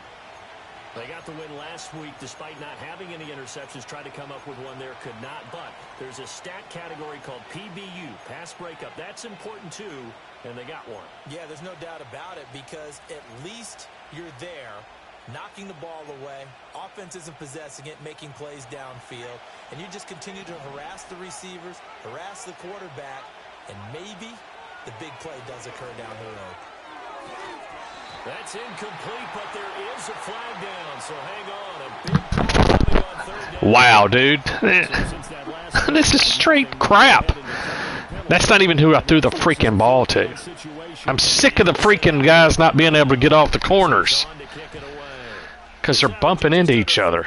They got the win last week despite not having any interceptions. Tried to come up with one there, could not. But there's a stat category called PBU, pass breakup. That's important too, and they got one. Yeah, there's no doubt about it because at least you're there, knocking the ball away. Offense isn't possessing it, making plays downfield. And you just continue to harass the receivers, harass the quarterback, and maybe the big play does occur down the road. That's incomplete, but there is a flag down, so hang on. A big call coming on third down. Wow, dude. This is straight crap. That's not even who I threw the freaking ball to. I'm sick of the freaking guys not being able to get off the corners because they're bumping into each other.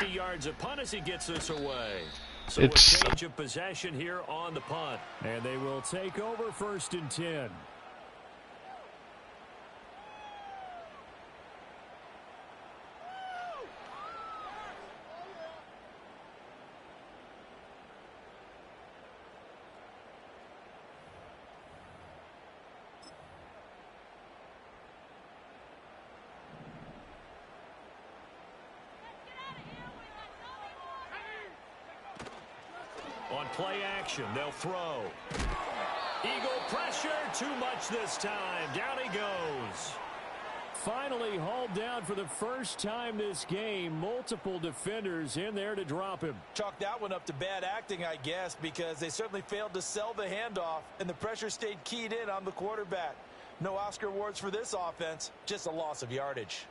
It's change of possession here on the punt. And they will take over 1st and 10. On play action, they'll throw. Eagle pressure, too much this time. Down he goes. Finally hauled down for the first time this game. Multiple defenders in there to drop him. Chalk that one up to bad acting, I guess, because they certainly failed to sell the handoff, and the pressure stayed keyed in on the quarterback. No Oscar awards for this offense, just a loss of yardage.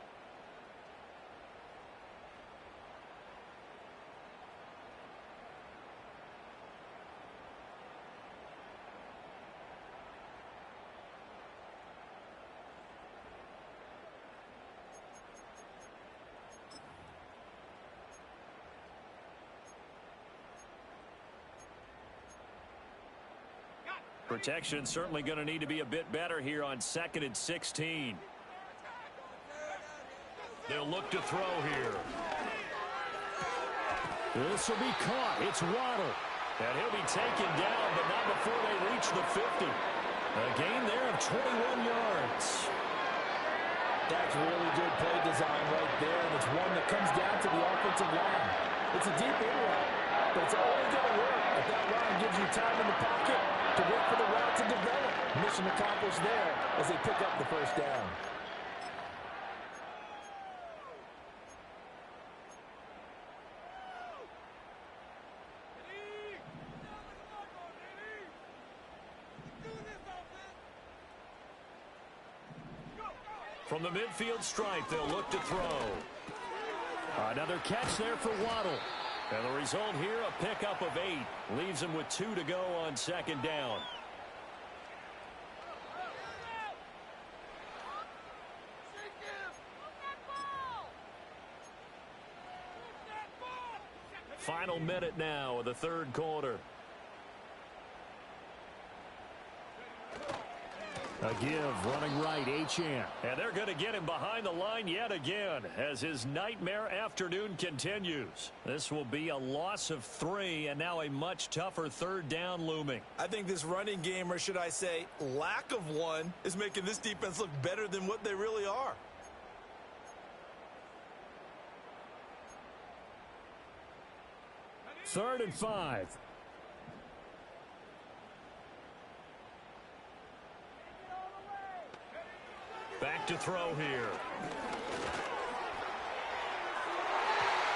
Protection certainly going to need to be a bit better here on 2nd and 16. They'll look to throw here. This will be caught. It's Waddle. And he'll be taken down, but not before they reach the 50. A gain there of 21 yards. That's really good play design right there, and it's one that comes down to the offensive line. It's a deep in route, but it's only going to work if that line gives you time in the pocket to wait for the route to develop. Mission accomplished there as they pick up the 1st down. From the midfield stripe, they'll look to throw. Another catch there for Waddle. And the result here, a pickup of 8. Leaves him with 2 to go on 2nd down. Final minute now of the 3rd quarter. A give, running right, Achane. And they're going to get him behind the line yet again as his nightmare afternoon continues. This will be a loss of 3 and now a much tougher 3rd down looming. I think this running game, or should I say lack of one, is making this defense look better than what they really are. Third and 5. Back to throw here.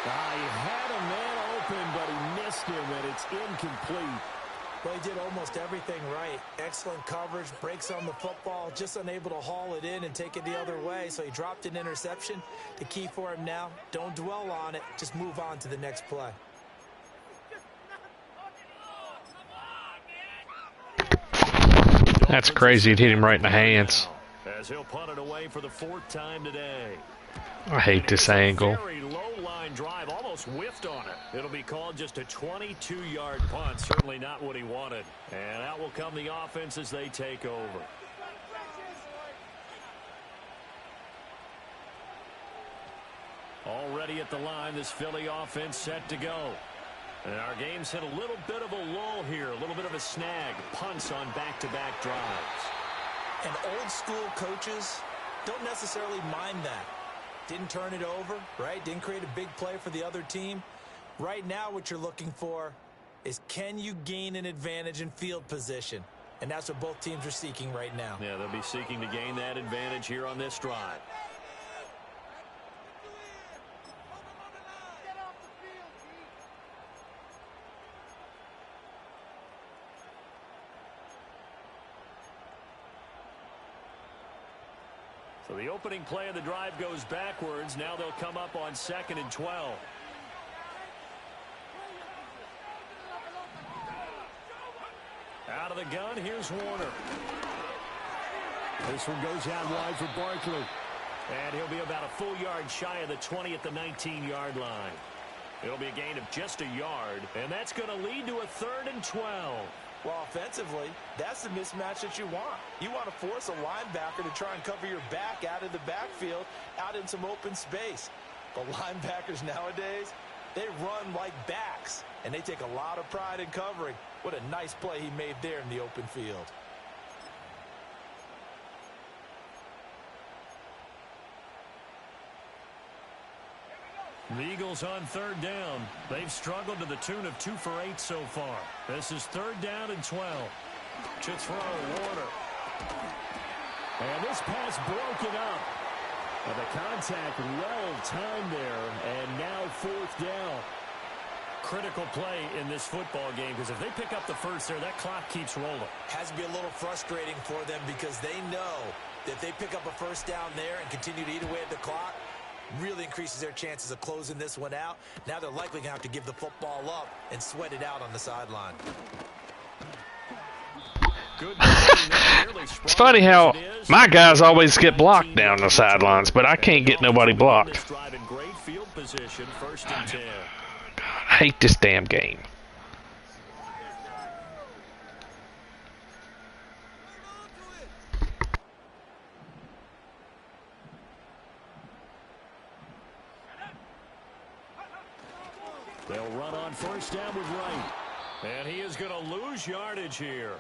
He had a man open, but he missed him, and it's incomplete. Well, he did almost everything right. Excellent coverage, breaks on the football, just unable to haul it in and take it the other way. So he dropped an interception. The key for him now, don't dwell on it. Just move on to the next play. That's crazy. It hit him right in the hands. As he'll punt it away for the 4th time today. I hate this angle. Very low line line drive, almost whiffed on it. It'll be called just a 22-yard punt. Certainly not what he wanted. And out will come the offense as they take over. Already at the line, this Philly offense set to go. And our game's hit a little bit of a lull here, a little bit of a snag. Punts on back-to-back drives. And old school coaches don't necessarily mind that. Didn't turn it over, right? Didn't create a big play for the other team. Right now what you're looking for is, can you gain an advantage in field position? And that's what both teams are seeking right now. Yeah, they'll be seeking to gain that advantage here on this drive. So the opening play of the drive goes backwards. Now they'll come up on 2nd and 12. Out of the gun, here's Warner. This one goes out wide for Barkley. And he'll be about a full yard shy of the 20 at the 19-yard line. It'll be a gain of just a yard, and that's going to lead to a 3rd and 12. Well, offensively, that's the mismatch that you want. You want to force a linebacker to try and cover your back out of the backfield, out in some open space. But linebackers nowadays, they run like backs, and they take a lot of pride in covering. What a nice play he made there in the open field. The Eagles on 3rd down. They've struggled to the tune of 2 for 8 so far. This is 3rd down and 12. To throw, Warner. And this pass broken up. And the contact well timed there. And now 4th down. Critical play in this football game, because if they pick up the first there, that clock keeps rolling. Has to be a little frustrating for them, because they know that if they pick up a first down there and continue to eat away at the clock, really increases their chances of closing this one out. Now they're likely going to have to give the football up and sweat it out on the sideline. It's funny how my guys always get blocked down the sidelines, but I can't get nobody blocked. God, I hate this damn game. They'll run on 1st down with Wright. And he is going to lose yardage here.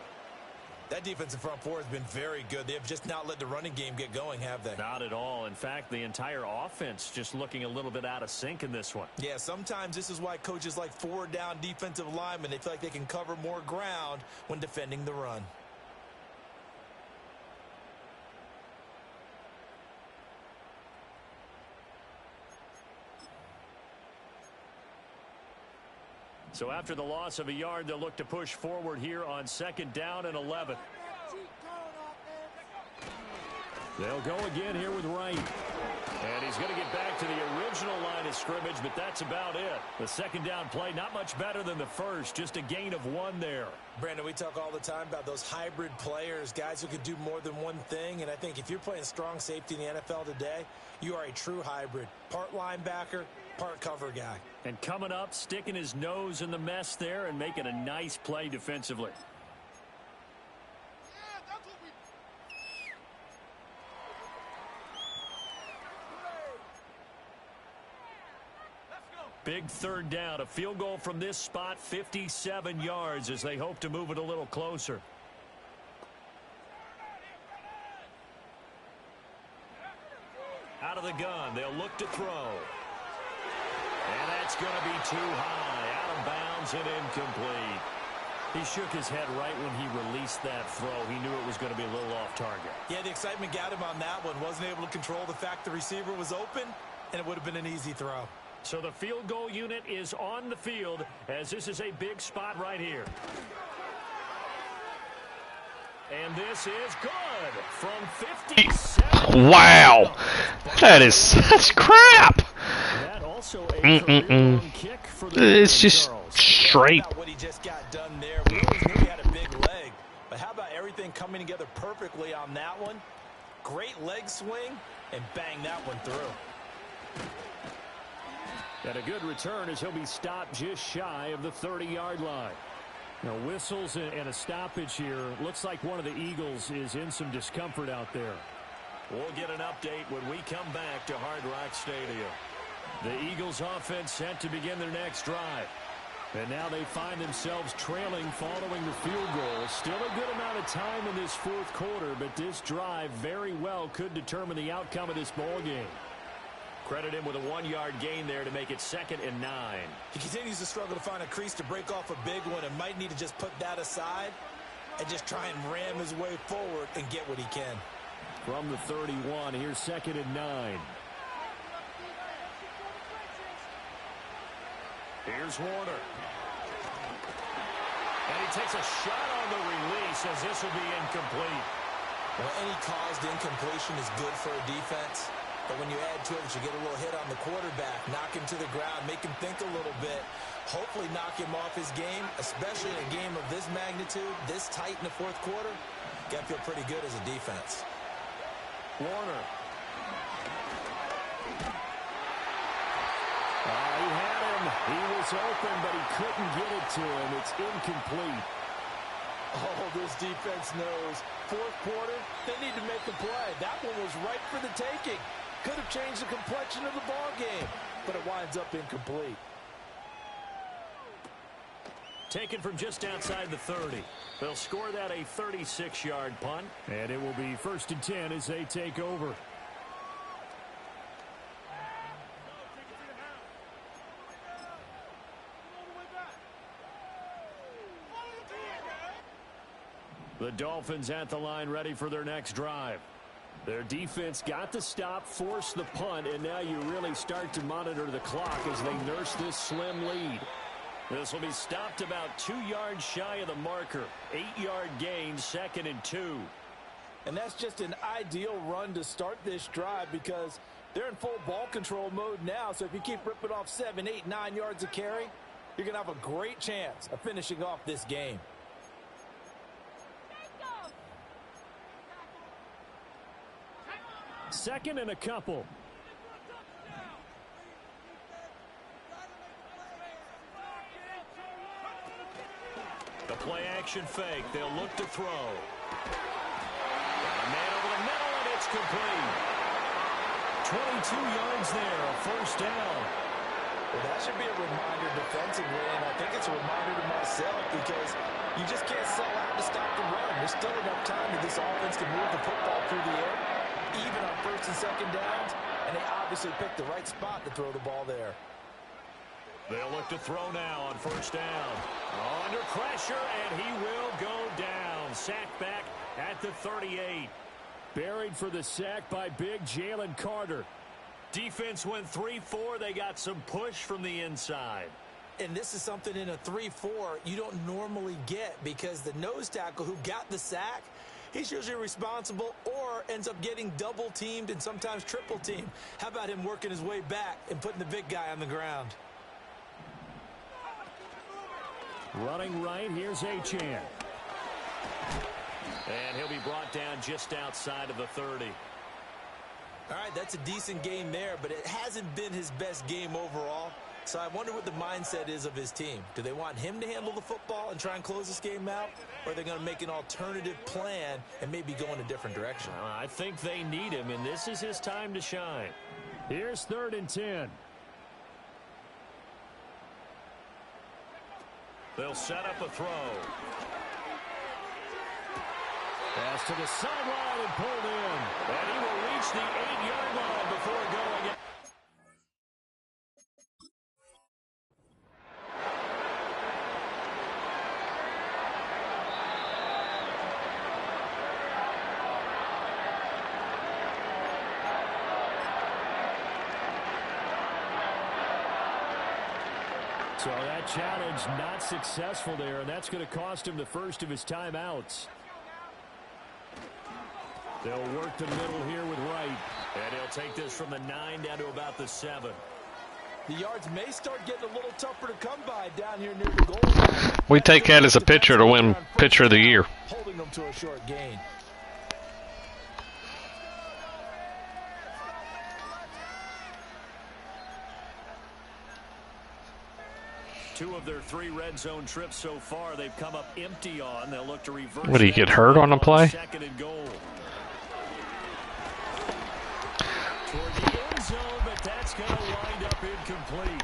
That defensive front four has been very good. They have just not let the running game get going, have they? Not at all. In fact, the entire offense just looking a little bit out of sync in this one. Yeah, sometimes this is why coaches like 4-down defensive linemen, they feel like they can cover more ground when defending the run. So after the loss of a yard, they'll look to push forward here on 2nd down and 11. They'll go again here with Wright. And he's going to get back to the original line of scrimmage, but that's about it. The 2nd down play, not much better than the first, just a gain of 1 there. Brandon, we talk all the time about those hybrid players, guys who can do more than one thing. And I think if you're playing strong safety in the NFL today, you are a true hybrid. Part linebacker, part cover guy. And coming up, sticking his nose in the mess there and making a nice play defensively. Big 3rd down, a field goal from this spot, 57 yards as they hope to move it a little closer. Out of the gun, they'll look to throw. And that's going to be too high, out of bounds and incomplete. He shook his head right when he released that throw. He knew it was going to be a little off target. Yeah, the excitement got him on that one. Wasn't able to control the fact the receiver was open, and it would have been an easy throw. So the field goal unit is on the field as this is a big spot right here. And this is good from 57. Wow. That's crap. That also a kick for the It's just straight. What he just got done there. We always knew he had a big leg, but how about everything coming together perfectly on that one? Great leg swing, and bang that one through. And a good return as he'll be stopped just shy of the 30-yard line. Now, whistles and a stoppage here. Looks like one of the Eagles is in some discomfort out there. We'll get an update when we come back to Hard Rock Stadium. The Eagles offense set to begin their next drive. And now they find themselves trailing following the field goal. Still a good amount of time in this fourth quarter, but this drive very well could determine the outcome of this ball game. Credit him with a 1-yard gain there to make it 2nd and 9. He continues to struggle to find a crease to break off a big one and might need to just put that aside and just try and ram his way forward and get what he can. From the 31, here's 2nd and 9. Here's Warner. And he takes a shot on the release as this will be incomplete. Well, any caused incompletion is good for a defense. But when you add to it, you get a little hit on the quarterback, knock him to the ground, make him think a little bit, hopefully knock him off his game, especially in a game of this magnitude, this tight in the fourth quarter. Got to feel pretty good as a defense. Warner. He had him. He was open, but he couldn't get it to him. It's incomplete. Oh, this defense knows. Fourth quarter, they need to make a play. That one was right for the taking. Could have changed the complexion of the ball game, but it winds up incomplete. Taken from just outside the 30. They'll score that a 36-yard punt. And it will be 1st and 10 as they take over. The Dolphins at the line ready for their next drive. Their defense got the stop, forced the punt, and now you really start to monitor the clock as they nurse this slim lead. This will be stopped about 2 yards shy of the marker. 8-yard gain, 2nd and 2. And that's just an ideal run to start this drive because they're in full ball control mode now. So if you keep ripping off 7, 8, 9 yards of carry, you're going to have a great chance of finishing off this game. Second and a couple. The play-action fake. They'll look to throw. Got a man over the middle, and it's complete. 22 yards there, a 1st down. Well, that should be a reminder defensively, and I think it's a reminder to myself because you just can't sell out to stop the run. There's still enough time that this offense can move the football through the air, even on 1st and 2nd downs, and they obviously picked the right spot to throw the ball there. They'll look to throw now on 1st down. Under pressure, and he will go down. Sacked back at the 38. Buried for the sack by big Jalen Carter. Defense went 3-4. They got some push from the inside. And this is something in a 3-4 you don't normally get because the nose tackle who got the sack, he's usually responsible or ends up getting double-teamed and sometimes triple-teamed. How about him working his way back and putting the big guy on the ground? Running right, here's Achane. And he'll be brought down just outside of the 30. All right, that's a decent game there, but it hasn't been his best game overall. So I wonder what the mindset is of his team. Do they want him to handle the football and try and close this game out? Or are they going to make an alternative plan and maybe go in a different direction? I think they need him, and this is his time to shine. Here's 3rd and 10. They'll set up a throw. Pass to the sideline and pulled in. And he will reach the 8-yard line before going out. So that challenge not successful there, and that's going to cost him the first of his timeouts. They'll work the middle here with Wright. And he'll take this from the 9 down to about the 7. The yards may start getting a little tougher to come by down here near the goal line. We take that as a pitcher to win Pitcher of the Year. Holding them to a short gain. 2 of their 3 red zone trips so far, they've come up empty on. They'll look to reverse. Would he get hurt on the play? Second and goal. Toward the end zone, but that's going to wind up incomplete.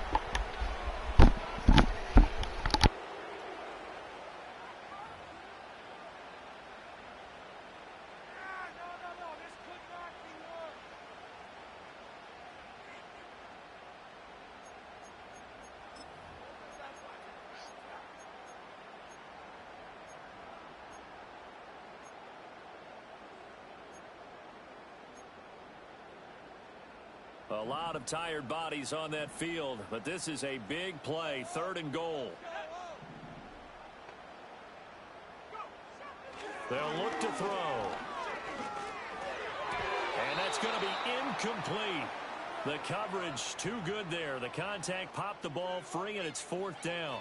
A lot of tired bodies on that field, but this is a big play. 3rd and goal. They'll look to throw. And that's going to be incomplete. The coverage too good there. The contact popped the ball free, and it's 4th down.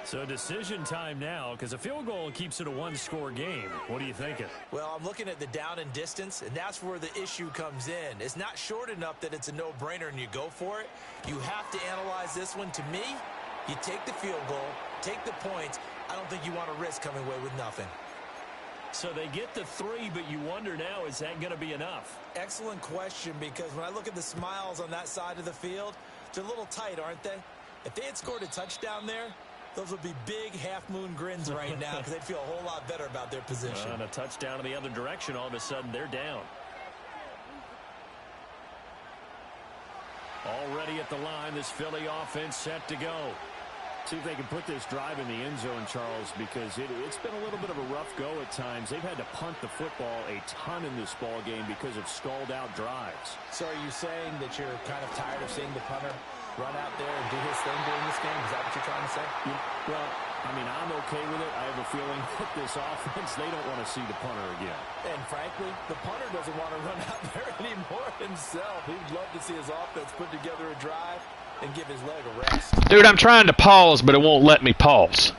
So decision time now, because a field goal keeps it a 1-score game. What are you thinking? Well, I'm looking at the down and distance, and that's where the issue comes in. It's not short enough that it's a no-brainer and you go for it. You have to analyze this one. To me, you take the field goal, take the points. I don't think you want to risk coming away with nothing. So they get the 3, but you wonder now, is that going to be enough? Excellent question, because when I look at the smiles on that side of the field, they're a little tight, aren't they? If they had scored a touchdown there, those would be big half-moon grins right now because they'd feel a whole lot better about their position. And a touchdown in the other direction, all of a sudden they're down. Already at the line, this Philly offense set to go. See if they can put this drive in the end zone, Charles, because it's been a little bit of a rough go at times. They've had to punt the football a ton in this ball game because of stalled-out drives. So are you saying that you're kind of tired of seeing the punter run out there and do his thing during this game? Is that what you're trying to say? Well, I mean, I'm okay with it. I have a feeling that this offense, they don't want to see the punter again. And frankly, the punter doesn't want to run out there anymore himself. He'd love to see his offense put together a drive and give his leg a rest. Dude, I'm trying to pause, but it won't let me pause.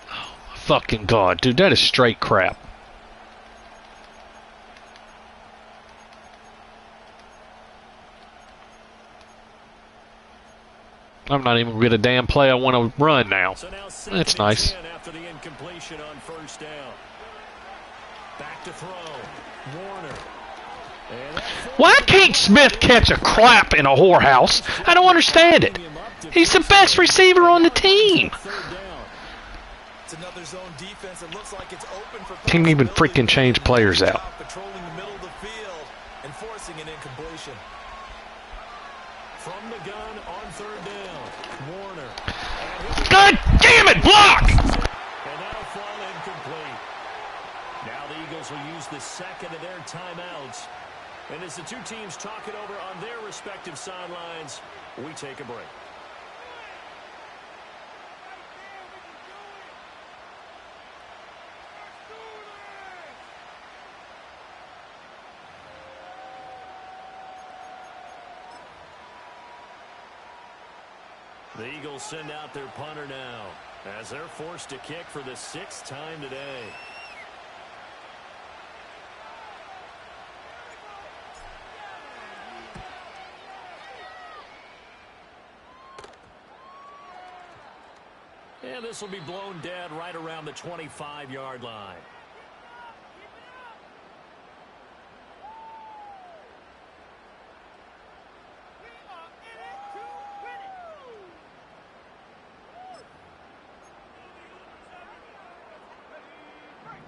Oh, my fucking God. Dude, that is straight crap. I'm not even going to get a damn play I want to run now. So now That's nice. After the incompletion on 1st down. Back to throw. Warner. Why can't Smith catch a crap in a whorehouse? I don't understand it. He's the best receiver on the team. It's another zone defense. It looks like it's open for Can't even freaking change players out. Patrolling the middle of the field and forcing an incompletion. From the gun on 3rd down. Warner. God damn it, block! And that'll fall incomplete. Now the Eagles will use the second of their timeouts. And as the two teams talk it over on their respective sidelines, we take a break. The Eagles send out their punter now as they're forced to kick for the 6th time today. And this will be blown dead right around the 25-yard line.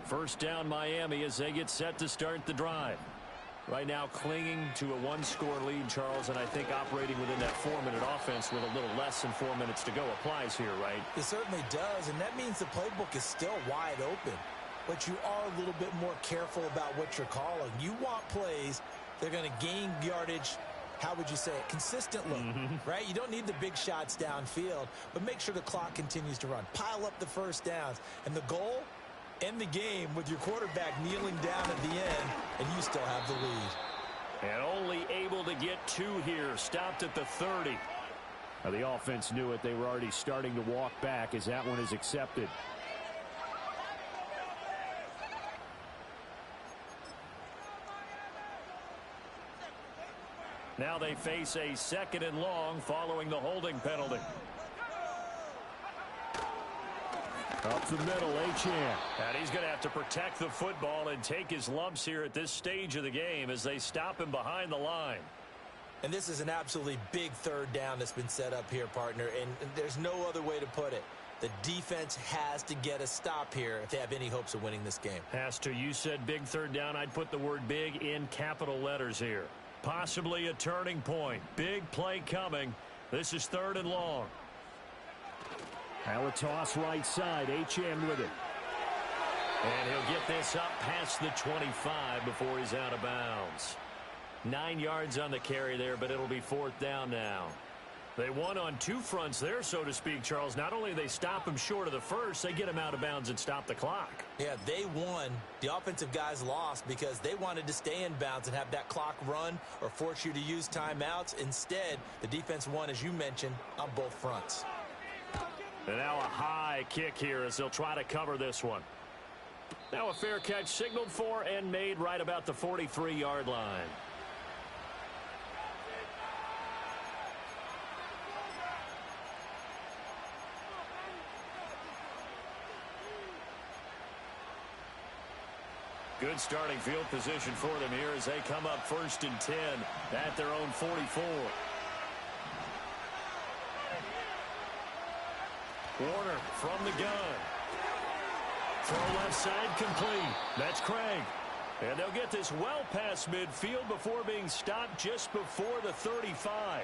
First down Miami as they get set to start the drive. Right now clinging to a 1-score lead, Charles, and I think operating within that 4-minute offense with a little less than 4 minutes to go applies here, right? It certainly does, and that means the playbook is still wide open. But you are a little bit more careful about what you're calling. You want plays that are going to gain yardage, how would you say it, consistently, right? You don't need the big shots downfield, but make sure the clock continues to run. Pile up the first downs, and the goal, end the game with your quarterback kneeling down at the end, and you still have the lead. And only able to get 2 here, stopped at the 30. Now the offense knew it. They were already starting to walk back as that one is accepted. Now they face a 2nd and long following the holding penalty. Up the middle, Achane. And he's going to have to protect the football and take his lumps here at this stage of the game as they stop him behind the line. And this is an absolutely big 3rd down that's been set up here, partner, and there's no other way to put it. The defense has to get a stop here if they have any hopes of winning this game. Has to. You said big 3rd down. I'd put the word big in capital letters here. Possibly a turning point. Big play coming. This is 3rd and long. Now a toss right side. Achane with it. And he'll get this up past the 25 before he's out of bounds. 9 yards on the carry there, but it'll be 4th down now. They won on 2 fronts there, so to speak, Charles. Not only do they stop him short of the first, they get him out of bounds and stop the clock. Yeah, they won. The offensive guys lost because they wanted to stay in bounds and have that clock run or force you to use timeouts. Instead, the defense won, as you mentioned, on both fronts. And now a high kick here as they'll try to cover this one. Now a fair catch signaled for and made right about the 43-yard line. Good starting field position for them here as they come up 1st and 10 at their own 44. Warner from the gun. Throw left side complete. That's Craig. And they'll get this well past midfield before being stopped just before the 35.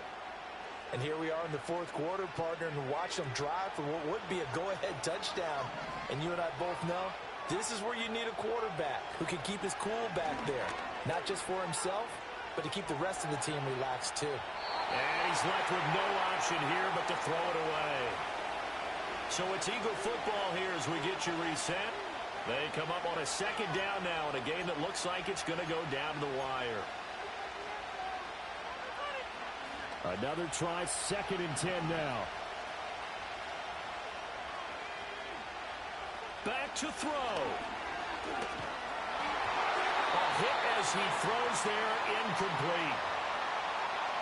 And here we are in the 4th quarter, partner, and watch them drive for what would be a go-ahead touchdown. And you and I both know this is where you need a quarterback who can keep his cool back there. Not just for himself, but to keep the rest of the team relaxed too. And he's left with no option here but to throw it away. So it's Eagle football here as we get you reset. They come up on a 2nd down now in a game that looks like it's going to go down to the wire. Another try, 2nd and 10 now. Back to throw. A hit as he throws there, incomplete.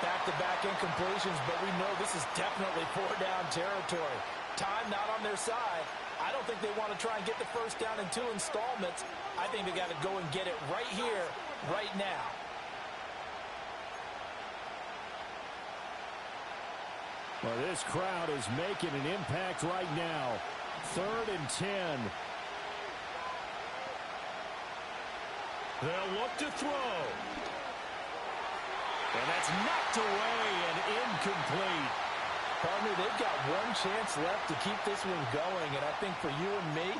Back-to-back incompletions, but we know this is definitely 4-down territory. Time not on their side. I don't think they want to try and get the 1st down in 2 installments. I think they got to go and get it right here, right now. Well, this crowd is making an impact right now. 3rd and 10. They'll look to throw. And that's knocked away and incomplete. Partner, they've got one chance left to keep this one going, and I think for you and me,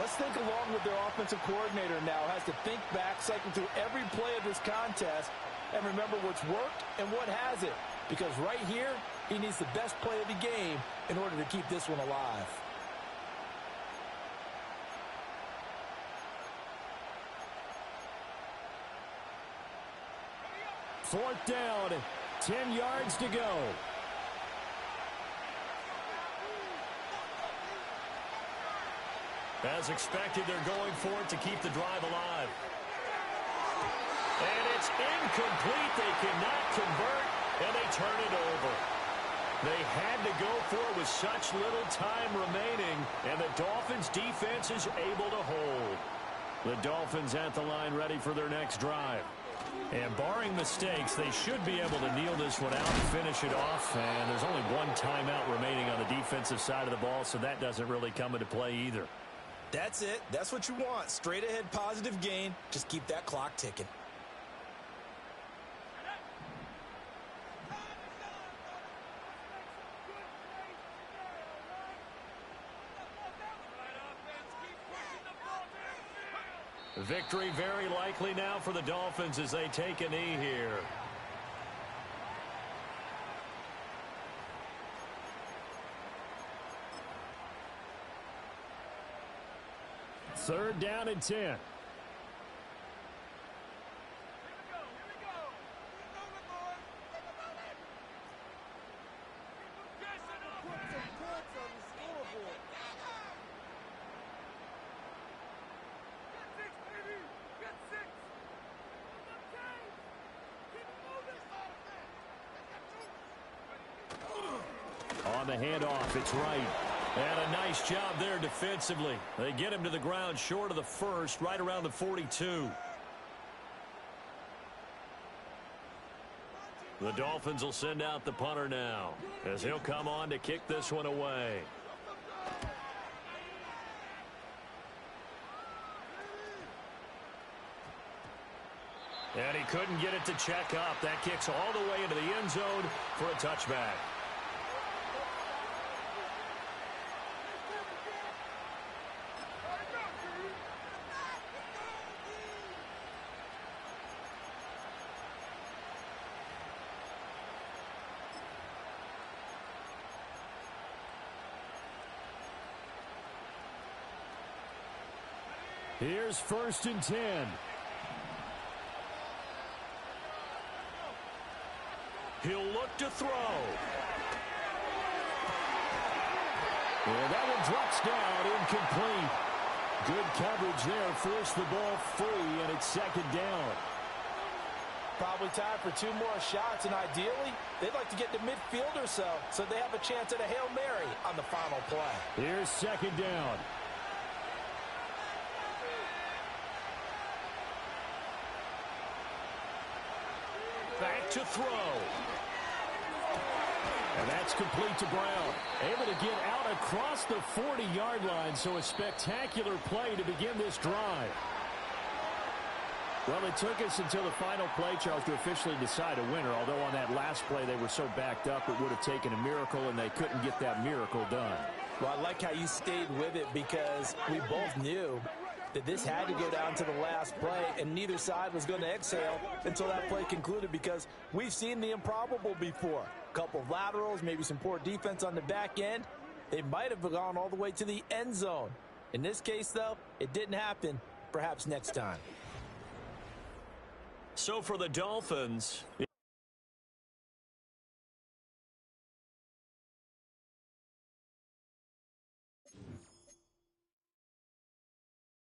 let's think along with their offensive coordinator now. Has to think back, cycle through every play of this contest, and remember what's worked and what hasn't. Because right here, he needs the best play of the game in order to keep this one alive. Fourth down, 10 yards to go. As expected, they're going for it to keep the drive alive. And it's incomplete. They cannot convert, and they turn it over. They had to go for it with such little time remaining, and the Dolphins' defense is able to hold. The Dolphins at the line ready for their next drive. And barring mistakes, they should be able to kneel this one out and finish it off. And there's only one timeout remaining on the defensive side of the ball, so that doesn't really come into play either. That's it. That's what you want. Straight ahead positive gain. Just keep that clock ticking. Victory very likely now for the Dolphins as they take a knee here. Third down and 10. On the handoff, it's right. And a nice job there defensively. They get him to the ground short of the first, right around the 42. The Dolphins will send out the punter now, as he'll come on to kick this one away. And he couldn't get it to check up. That kicks all the way into the end zone for a touchback. Here's 1st and 10. He'll look to throw. And that one drops down, incomplete. Good coverage there, forced the ball free, and it's 2nd down. Probably time for 2 more shots, and ideally, they'd like to get to midfield or so they have a chance at a Hail Mary on the final play. Here's 2nd down. Back to throw. And that's complete to Brown. Able to get out across the 40-yard line, so a spectacular play to begin this drive. Well, it took us until the final play, Charles, to officially decide a winner, although on that last play they were so backed up it would have taken a miracle, and they couldn't get that miracle done. Well, I like how you stayed with it because we both knew that this had to go down to the last play, and neither side was going to exhale until that play concluded because we've seen the improbable before. A couple of laterals, maybe some poor defense on the back end. They might have gone all the way to the end zone. In this case, though, it didn't happen. Perhaps next time. So for the Dolphins...